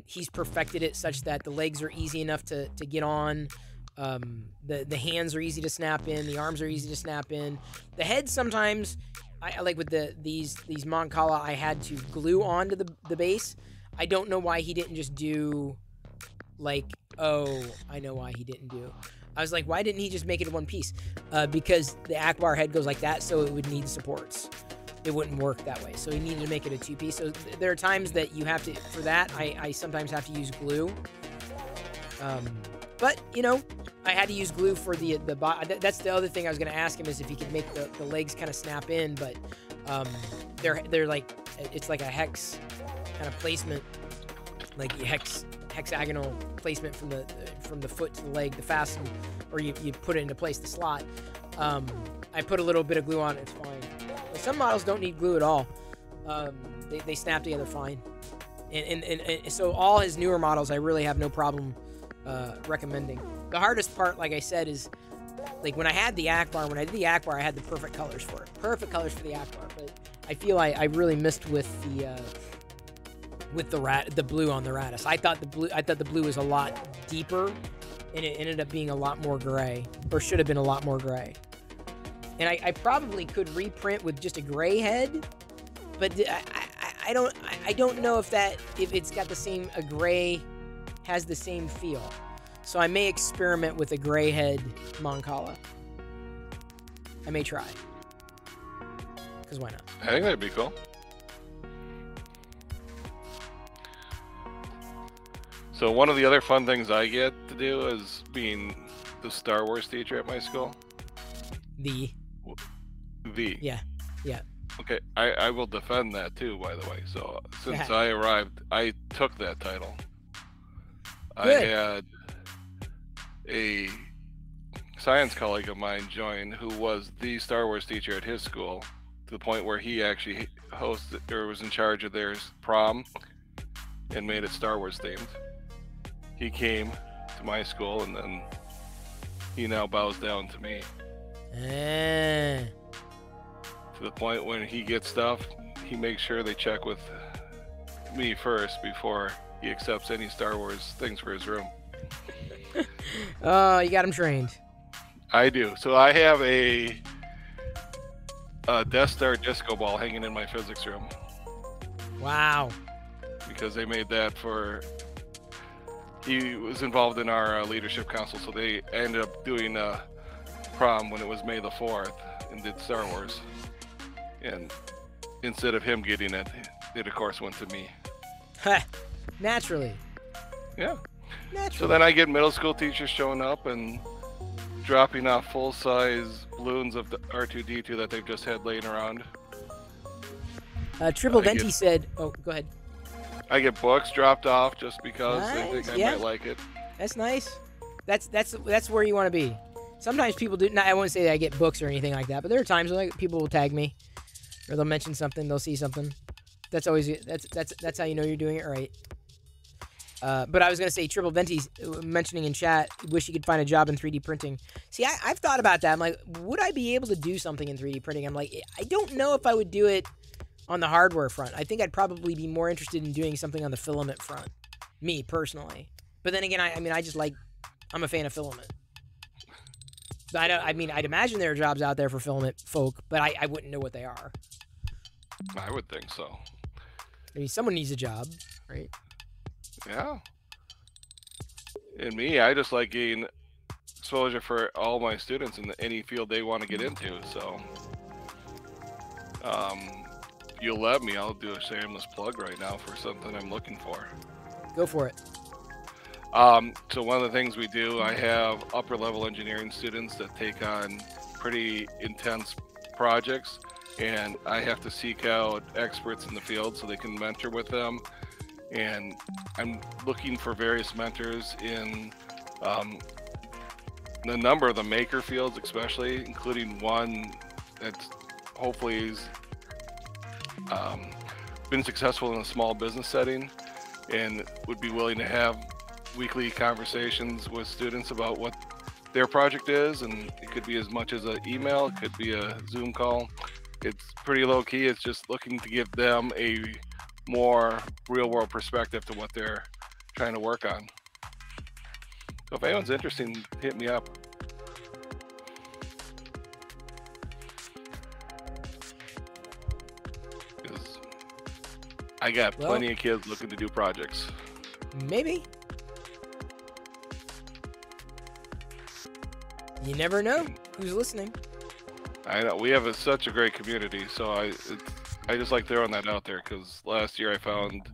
he's perfected it such that the legs are easy enough to get on. The hands are easy to snap in. The arms are easy to snap in. The head sometimes, I like with these Mancala, I had to glue onto the base. I don't know why he didn't just do like, oh, I know why he didn't do. I was like, why didn't he just make it in one piece? Because the Akbar head goes like that, so it would need supports. It wouldn't work that way. So he needed to make it a two-piece. So there are times that you have to, for that, I sometimes have to use glue. But, you know, I had to use glue for the that's the other thing I was going to ask him, is if he could make the legs kind of snap in, but they're like, it's like a hex kind of placement, like hexagonal placement from the foot to the leg, the fasten, or you put it into place, the slot. I put a little bit of glue on it, it's fine. But some models don't need glue at all. They snap together fine. And so all his newer models, I really have no problem recommending. The hardest part, like I said, is like when I did the Akbar, I had the perfect colors for it. Perfect colors for the Akbar, but I feel I really missed with the blue on the Raddus. I thought the blue was a lot deeper, and it ended up being a lot more gray, or should have been a lot more gray. And I probably could reprint with just a gray head, but I don't know if it's got the same, a gray has the same feel. So I may experiment with a gray head Mancala. I may try. Because why not? I think that'd be cool. So one of the other fun things I get to do is being the Star Wars teacher at my school. The. Yeah. Okay, I will defend that too, by the way. So since I arrived, I took that title. Good. I had a science colleague of mine join who was the Star Wars teacher at his school, to the point where he actually hosted or was in charge of their prom and made it Star Wars themed. He came to my school, and then he now bows down to me. to the point when he gets stuff, he makes sure they check with me first before he accepts any Star Wars things for his room. Oh, you got him trained. I do. So I have a Death Star disco ball hanging in my physics room. Wow. Because they made that for... He was involved in our leadership council, so they ended up doing prom when it was May the 4th and did Star Wars. And instead of him getting it, it of course went to me. Naturally. Yeah. Naturally. So then I get middle school teachers showing up and dropping off full-size balloons of the R2-D2 that they've just had laying around. Triple Venti said, oh, go ahead. I get books dropped off just because they think I might like it. That's nice. That's where you want to be. Sometimes people do. I won't say that I get books or anything like that, but there are times when people will tag me, or they'll mention something, they'll see something. That's always that's how you know you're doing it right. But I was gonna say, Triple Venti's mentioning in chat, wish you could find a job in 3D printing. See, I've thought about that. I'm like, would I be able to do something in 3D printing? I'm like, I don't know if I would do it on the hardware front. I think I'd probably be more interested in doing something on the filament front, me personally. But then again, I'm a fan of filament. I'd imagine there are jobs out there for filament folk, but I wouldn't know what they are. I would think so. I mean, someone needs a job, right? Yeah. And me, I just like getting exposure for all my students in any field they want to get into. So, you'll let me, I'll do a shameless plug right now for something I'm looking for. Go for it. So one of the things we do, I have upper level engineering students that take on pretty intense projects, and I have to seek out experts in the field so they can mentor with them. And I'm looking for various mentors in a number of the maker fields, especially, including one that's hopefully is been successful in a small business setting and would be willing to have weekly conversations with students about what their project is, and it could be as much as an email, it could be a Zoom call. It's pretty low key. It's just looking to give them a more real world perspective to what they're trying to work on. So if anyone's interested, hit me up. Because I got plenty of kids looking to do projects. Maybe. You never know who's listening. I know we have such a great community, so I just like throwing that out there because last year I found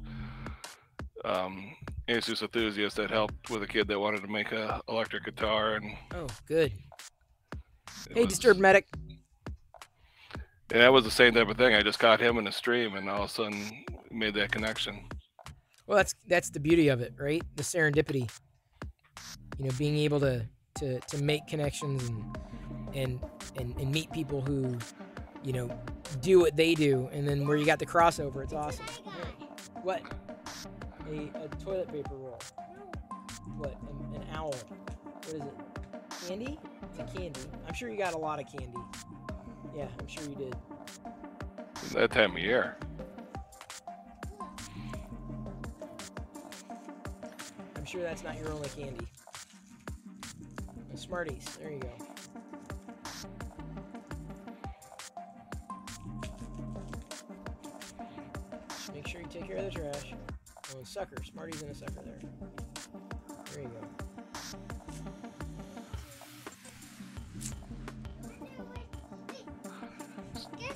Asus enthusiast that helped with a kid that wanted to make a electric guitar, and oh, good. Hey, Disturbed Medic. And that was the same type of thing. I just caught him in a stream, and all of a sudden made that connection. Well, that's the beauty of it, right? The serendipity. You know, being able to make connections and meet people who, you know, do what they do, and then where you got the crossover, it's awesome. What? A toilet paper roll. What? An owl. What is it? Candy? It's a candy. I'm sure you got a lot of candy. Yeah, I'm sure you did. That time of year. I'm sure that's not your only candy. Smarties. There you go. Just make sure you take care of the trash. Oh, sucker. Smarties and a sucker there. There you go.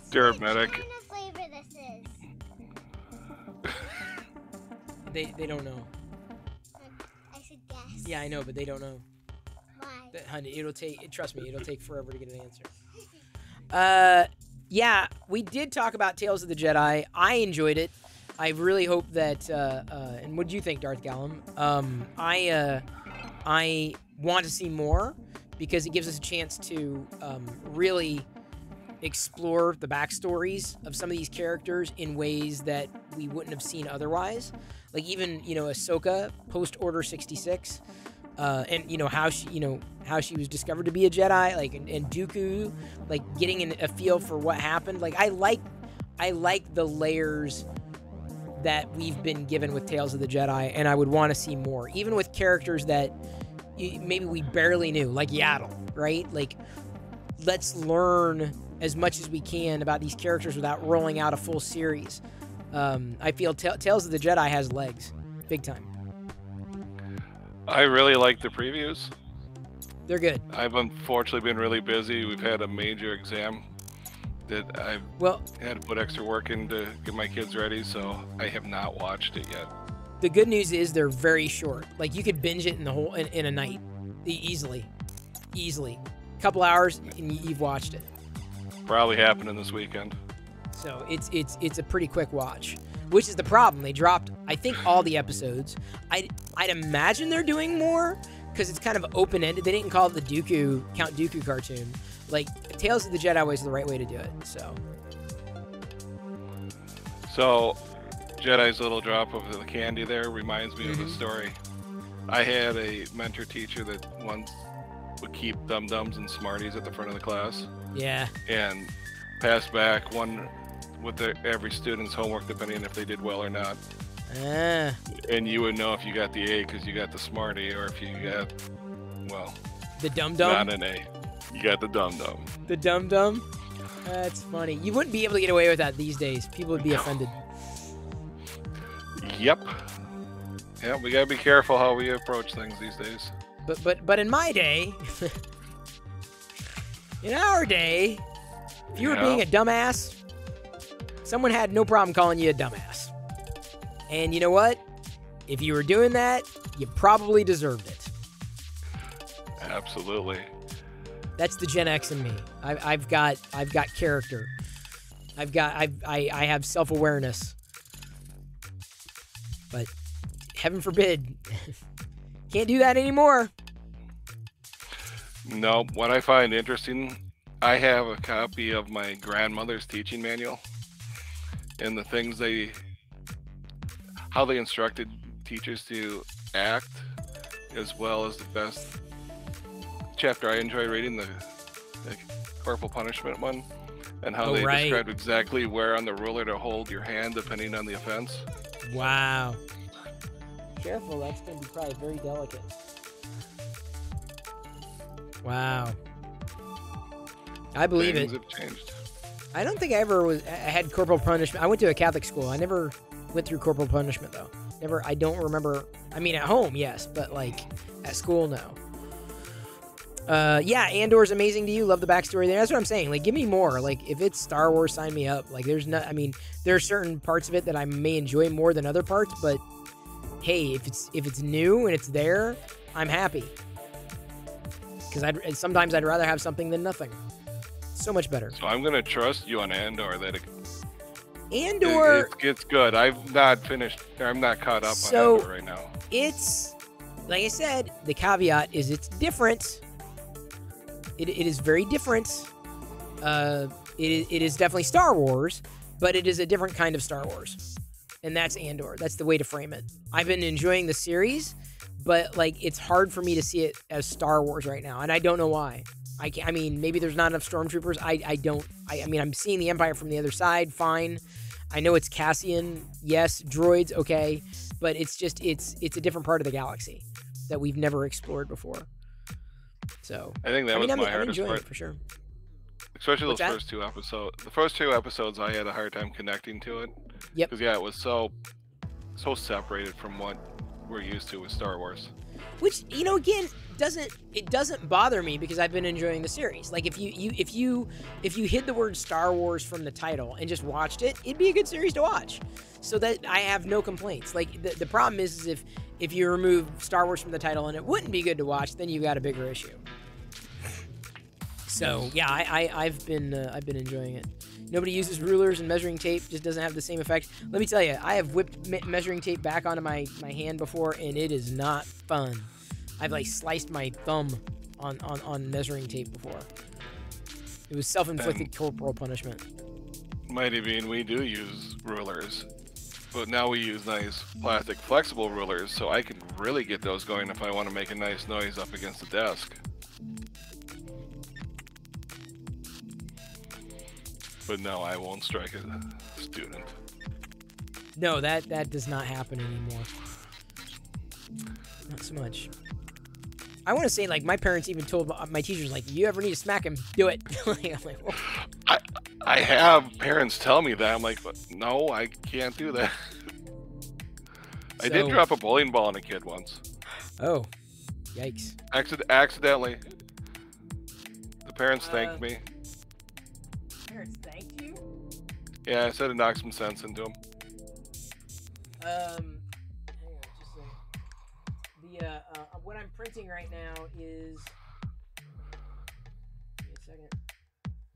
Disturbed Medic. What kind of flavor this is? They don't know. I should guess. Yeah, I know, but they don't know. Why? Honey, trust me, it'll take forever to get an answer. Yeah, we did talk about Tales of the Jedi. I enjoyed it. I really hope that, and what do you think, Darth Gallum? I want to see more because it gives us a chance to really explore the backstories of some of these characters in ways that we wouldn't have seen otherwise. Like even, you know, Ahsoka post Order 66. and how she was discovered to be a Jedi, like, and Dooku, like, getting a feel for what happened. Like, I like the layers that we've been given with Tales of the Jedi, and I would want to see more, even with characters that maybe we barely knew, like Yaddle, right? Like, let's learn as much as we can about these characters without rolling out a full series. I feel Tales of the Jedi has legs, big time. I really like the previews. They're good. I've unfortunately been really busy. We've had a major exam that I've had to put extra work in to get my kids ready, so I have not watched it yet. The good news is they're very short. Like, you could binge it in a night, easily. A couple hours and you've watched it. Probably happening this weekend. So it's a pretty quick watch, which is the problem. They dropped, I think, all the episodes. I'd imagine they're doing more because it's kind of open-ended. They didn't call it the Count Dooku cartoon. Like, Tales of the Jedi was the right way to do it. So Jedi's little drop of the candy there reminds me of a story. I had a mentor teacher that once would keep dum-dums and Smarties at the front of the class. Yeah. And pass back one with every student's homework, depending on if they did well or not. And you would know if you got the A because you got the Smartie, or if you got, well, the dum-dum. Not an A. You got the dum-dum. The dum-dum? That's funny. You wouldn't be able to get away with that these days. People would be offended. Yep. Yeah, we gotta be careful how we approach things these days. But in my day, in our day, if you were being a dumbass, someone had no problem calling you a dumbass. And you know what? If you were doing that, you probably deserved it. Absolutely. That's the Gen X in me. I've got character. I have self-awareness. But heaven forbid, can't do that anymore. No, what I find interesting, I have a copy of my grandmother's teaching manual, and the things how they instructed teachers to act, as well as the best chapter I enjoy reading, the corporal punishment one, and how they described exactly where on the ruler to hold your hand depending on the offense. Wow. Careful, that's going to be probably very delicate. Wow. I believe Things it. Have changed. I don't think I ever had corporal punishment. I went to a Catholic school. I never went through corporal punishment, though. Never. I don't remember. I mean, at home, yes, but like at school, no. Yeah, Andor's amazing to you. Love the backstory there. That's what I'm saying. Like, give me more. Like, if it's Star Wars, sign me up. Like, there's no. I mean, there are certain parts of it that I may enjoy more than other parts, but hey, if it's new and it's there, I'm happy. Because sometimes I'd rather have something than nothing. So much better. So I'm gonna trust you on Andor that Andor it's good. I've not finished. I'm not caught up on Andor right now. It's like I said. The caveat is it's different. It is very different. It is definitely Star Wars, but it is a different kind of Star Wars, and that's Andor. That's the way to frame it. I've been enjoying the series, but like it's hard for me to see it as Star Wars right now, and I don't know why. I mean, maybe there's not enough stormtroopers. I mean, I'm seeing the Empire from the other side. Fine. I know it's Cassian. Yes. Droids. Okay. But it's a different part of the galaxy that we've never explored before. So I think that was my hardest part it for sure. Especially those first two episodes. The first two episodes, I had a hard time connecting to it. Yep. Because it was so separated from what we're used to with Star Wars. Which, again, doesn't bother me because I've been enjoying the series. Like if you hid the word Star Wars from the title and just watched it, it'd be a good series to watch. So that I have no complaints. Like the problem is if you remove Star Wars from the title and it wouldn't be good to watch, then you've got a bigger issue. So yeah, I've been enjoying it. Nobody uses rulers and measuring tape, just doesn't have the same effect. Let me tell you, I have whipped measuring tape back onto my hand before, and it is not fun. I've like sliced my thumb on measuring tape before. It was self-inflicted corporal punishment. Mighty Bean, we do use rulers, but now we use nice plastic flexible rulers, so I can really get those going if I want to make a nice noise up against the desk. But no, I won't strike a student. No, that does not happen anymore. Not so much. I want to say, like, my parents even told my teachers, like, you ever need to smack him, do it. I'm like, oh. I have parents tell me that. I'm like, but no, I can't do that. I did drop a bowling ball on a kid once. Oh, yikes. Accidentally. The parents thanked me. Parents thanked you? Yeah, I said it knocked some sense into them. Hang on, just what I'm printing right now is. Give me a second.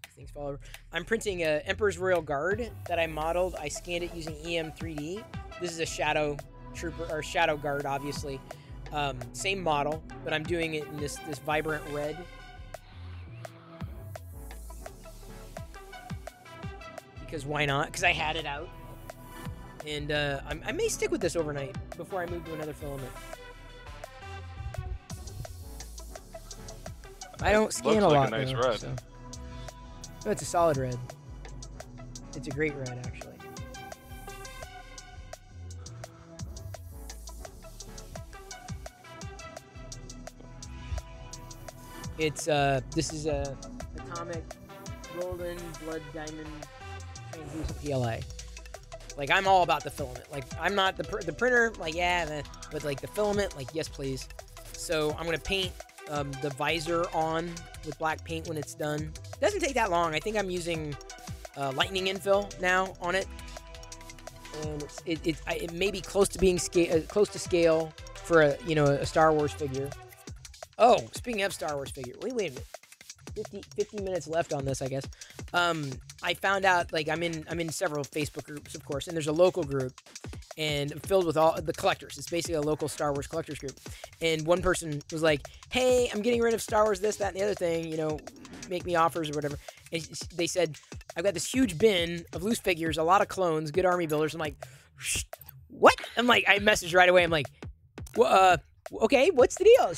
These things fall over. I'm printing a Emperor's Royal Guard that I modeled. I scanned it using EM3D. This is a Shadow Trooper or Shadow Guard, obviously. Same model, but I'm doing it in this vibrant red. Because why not? Because I had it out. And I may stick with this overnight before I move to another filament. I don't scan a lot. Looks like a nice though, red. so. Oh, it's a solid red. It's a great red, actually. It's this is a Atomic Golden Blood Diamond Translucent PLA. Like, I'm all about the filament. Like, I'm not the printer. Like, yeah, but like the filament. Like, yes, please. So I'm gonna paint the visor on with black paint when it's done. It doesn't take that long. I think I'm using lightning infill now on it, and it may be close to being close to scale for a Star Wars figure. Oh, speaking of Star Wars figure, wait a minute. 50 minutes left on this, I guess. I found out, like, I'm in several Facebook groups, of course, and there's a local group and filled with all the collectors. It's basically a local Star Wars collectors group. And one person was like, hey, I'm getting rid of Star Wars this, that, and the other thing, make me offers or whatever. And they said, I've got this huge bin of loose figures, a lot of clones, good army builders. I'm like, what? I'm like, I messaged right away. I'm like, well, okay, what's the deal?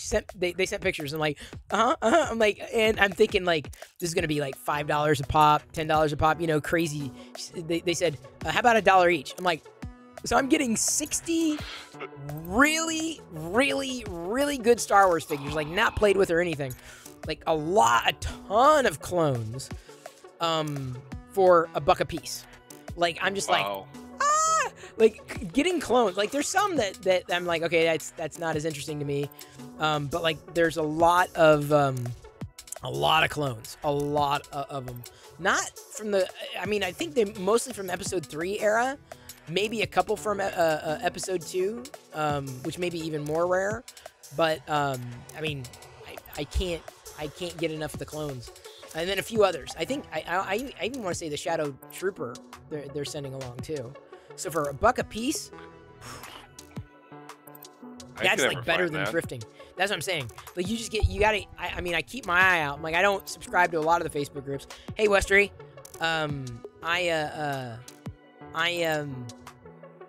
They sent pictures. I'm like, I'm like, and I'm thinking, like, this is gonna be like $5 a pop, $10 a pop, crazy. They said, how about $1 each? I'm like, so I'm getting 60 really, really, really good Star Wars figures, like not played with or anything, like a ton of clones, for $1 a piece. Like, I'm just wow. like getting clones. Like, there's some that I'm like, okay, that's not as interesting to me. But like, there's a lot of clones, a lot of them. Not from I think they're mostly from Episode 3 era. Maybe a couple from Episode 2, which may be even more rare. But I can't get enough of the clones. And then a few others. I think I even want to say the Shadow Trooper they're sending along too. So for $1 a piece, that's like better than thrifting. That's what I'm saying. Like, you gotta. I keep my eye out. Like, I don't subscribe to a lot of the Facebook groups. Hey, Westery,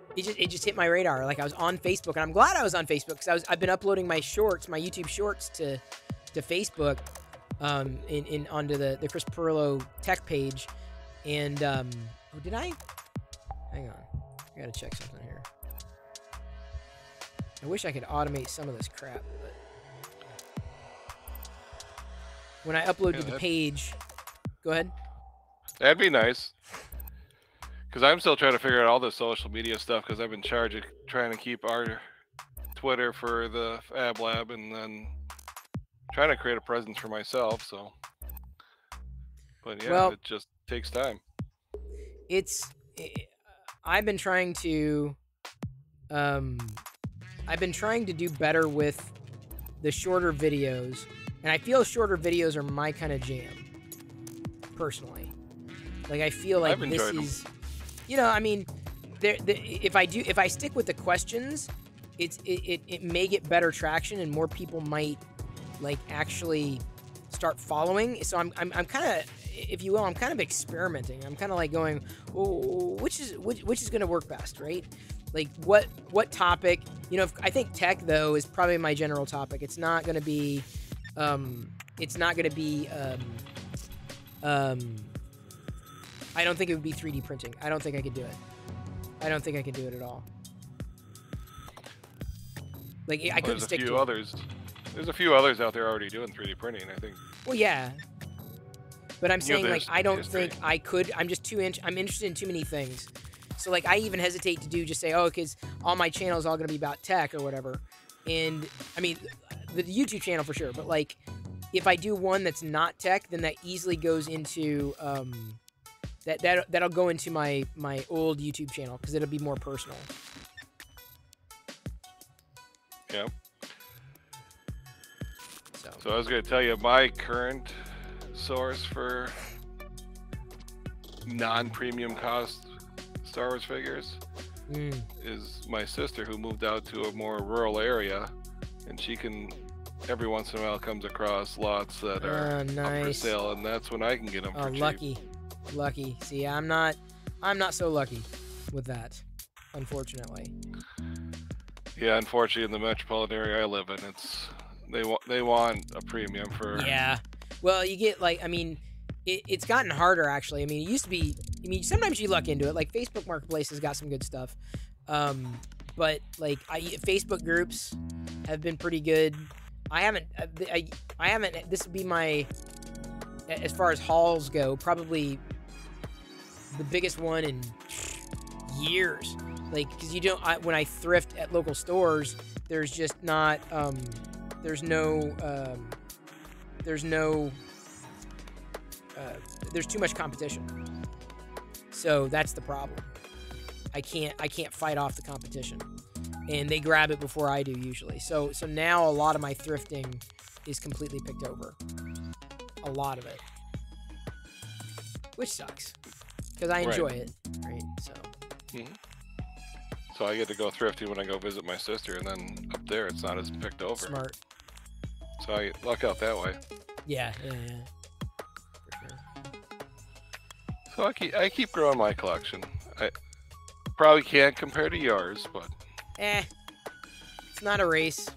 it just hit my radar. Like, I was on Facebook, and I'm glad I was on Facebook because I've been uploading my YouTube shorts to Facebook, onto the Chris Pirillo tech page, and did I? Hang on. I gotta check something here. I wish I could automate some of this crap, but when I upload to the page, go ahead. That'd be nice. Because I'm still trying to figure out all the social media stuff because I've been charged of trying to keep our Twitter for the Fab Lab and then trying to create a presence for myself. So, but yeah, well, it just takes time. I've been trying to do better with the shorter videos, and I feel shorter videos are my kind of jam, personally. Like, I feel like this is, if I stick with the questions, it may get better traction and more people might like actually start following. So I'm kind of, if you will, I'm kind of experimenting. I'm kind of like going, oh, which is going to work best, right? Like what topic? You know, I think tech though is probably my general topic. It's not gonna be, it's not gonna be, I don't think it would be 3D printing. I don't think I could do it. I don't think I could do it at all. Like I couldn't stick to it. There's a few others out there already doing 3D printing, I think. Well, yeah. But I'm saying, like, I don't think I could. I'm just I'm interested in too many things. So, like, I even hesitate to do just say, oh, because all my channel is all going to be about tech or whatever. And, I mean, the YouTube channel for sure. But, like, if I do one that's not tech, then that easily goes into, that'll go into my old YouTube channel because it'll be more personal. Yeah. So I was going to tell you, my current source for non-premium cost Star Wars figures is my sister, who moved out to a more rural area, and she can every once in a while comes across lots that are up for sale, and that's when I can get them for cheap. Lucky. See, I'm not so lucky with that, unfortunately. Yeah, unfortunately, in the metropolitan area I live in, they want a premium for. Yeah. Well, you get, like, I mean, it's gotten harder, actually. I mean, it used to be, I mean, sometimes you luck into it. Like, Facebook Marketplace has got some good stuff. But, like, Facebook groups have been pretty good. I haven't, this would be my, as far as hauls go, probably the biggest one in years. Like, because you don't, when I thrift at local stores, there's just not, there's too much competition. So that's the problem. I can't fight off the competition. And they grab it before I do usually. So now a lot of my thrifting is completely picked over. A lot of it. Which sucks. Because I enjoy it, right? So. Mm-hmm. So I get to go thrifty when I go visit my sister, and then up there it's not as picked over. Smart. So I luck out that way. Yeah. For sure. So I keep growing my collection. I probably can't compare to yours, but it's not a race.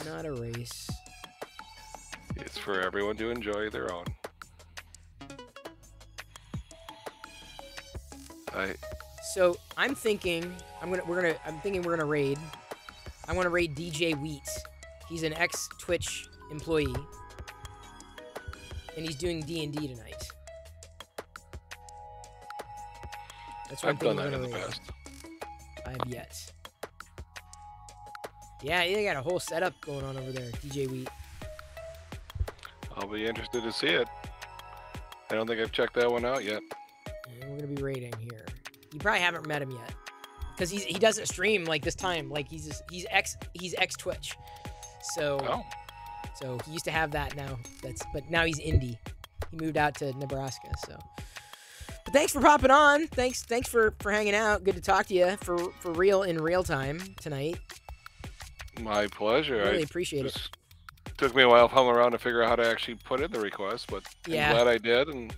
Not a race. It's for everyone to enjoy their own. So I'm thinking we're gonna raid. I want to raid DJ Wheat. He's an ex-Twitch employee, and he's doing D&D tonight. That's what I've done that in the past. I have yet. Yeah, they got a whole setup going on over there, DJ Wheat. I'll be interested to see it. I don't think I've checked that one out yet. And we're gonna be raiding here. You probably haven't met him yet, because he doesn't stream like this time. Like he's ex Twitch, so so he used to have that now. But now he's indie. He moved out to Nebraska. So, but thanks for popping on. Thanks for hanging out. Good to talk to you for real in real time tonight. My pleasure. Really appreciate it. Took me a while to hum around to figure out how to actually put in the request, but I'm glad I did. And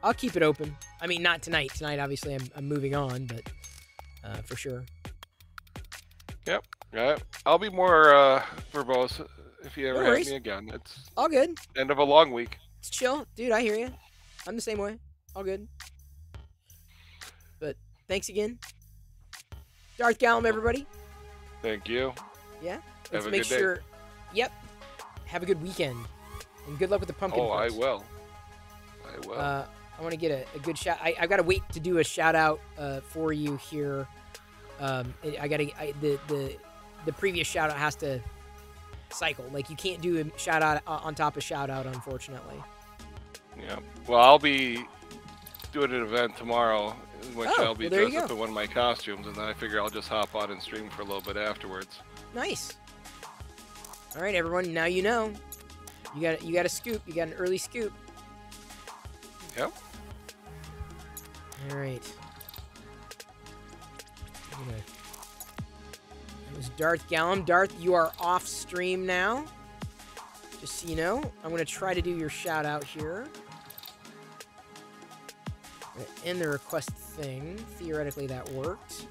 I'll keep it open. I mean, not tonight. Tonight, obviously, I'm moving on, but for sure. Yep. I'll be more verbose if you ever have me again. It's all good. End of a long week. It's chill. Dude, I hear you. I'm the same way. All good. But thanks again. Darth Gallum, everybody. Thank you. Yeah. Let's make sure. Day. Yep. Have a good weekend. And good luck with the pumpkin. Oh, prints. I will. I want to get a good shout. I've got to wait to do a shout out for you here. The previous shout out has to cycle. Like, you can't do a shout out on top of shout out, unfortunately. Yeah. Well, I'll be doing an event tomorrow in which I'll be dressed up in one of my costumes, and then I figure I'll just hop on and stream for a little bit afterwards. Nice. All right, everyone. Now you know. You got a scoop. You got an early scoop. Yep. All right. It was Darth Gallum. Darth, you are off stream now. Just so you know, I'm going to try to do your shout out here. I'm going to end the request thing. Theoretically, that worked.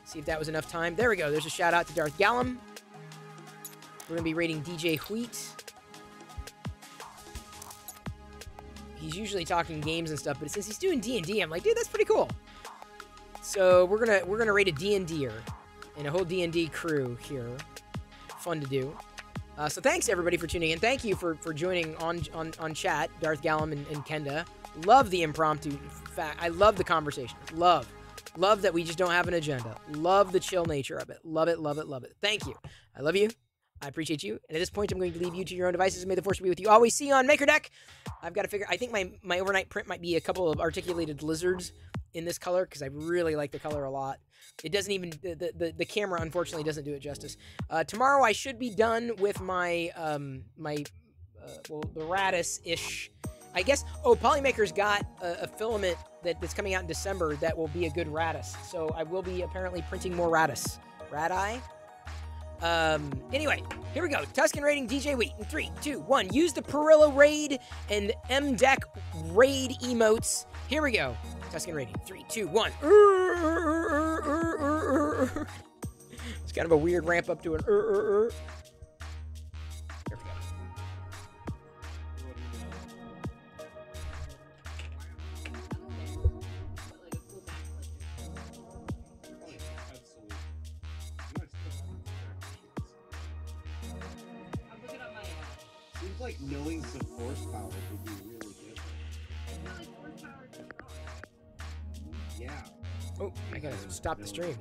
See if that was enough time. There we go. There's a shout out to Darth Gallum. We're going to be rating DJ Wheat. He's usually talking games and stuff, but since he's doing D&D, I'm like, dude, that's pretty cool. So we're gonna rate a D&D'er and a whole D&D crew here. Fun to do. So thanks everybody for tuning in. Thank you for joining on chat, Darth Gallum and Kenda. Love the impromptu fact. I love the conversation. Love that we just don't have an agenda. Love the chill nature of it. Love it, love it, love it. Thank you. I love you. I appreciate you. And at this point, I'm going to leave you to your own devices. May the force be with you. Always see you on Maker Deck. I've got to figure. I think my overnight print might be a couple of articulated lizards in this color because I really like the color a lot. It doesn't even the camera unfortunately doesn't do it justice. Tomorrow I should be done with my the Radis-ish. I guess. Oh, Polymaker's got a filament that's coming out in December that will be a good Radis. So I will be apparently printing more Radis. Rad-eye. Anyway, here we go. Tuscan rating DJ Wheat in 3, 2, 1. Use the Perillo raid and M-Deck raid emotes. Here we go. Tuscan rating 3, 2, 1. It's kind of a weird ramp up to an Here we go. Seems like knowing some horsepower would be really good. Yeah. Oh, I gotta stop the stream.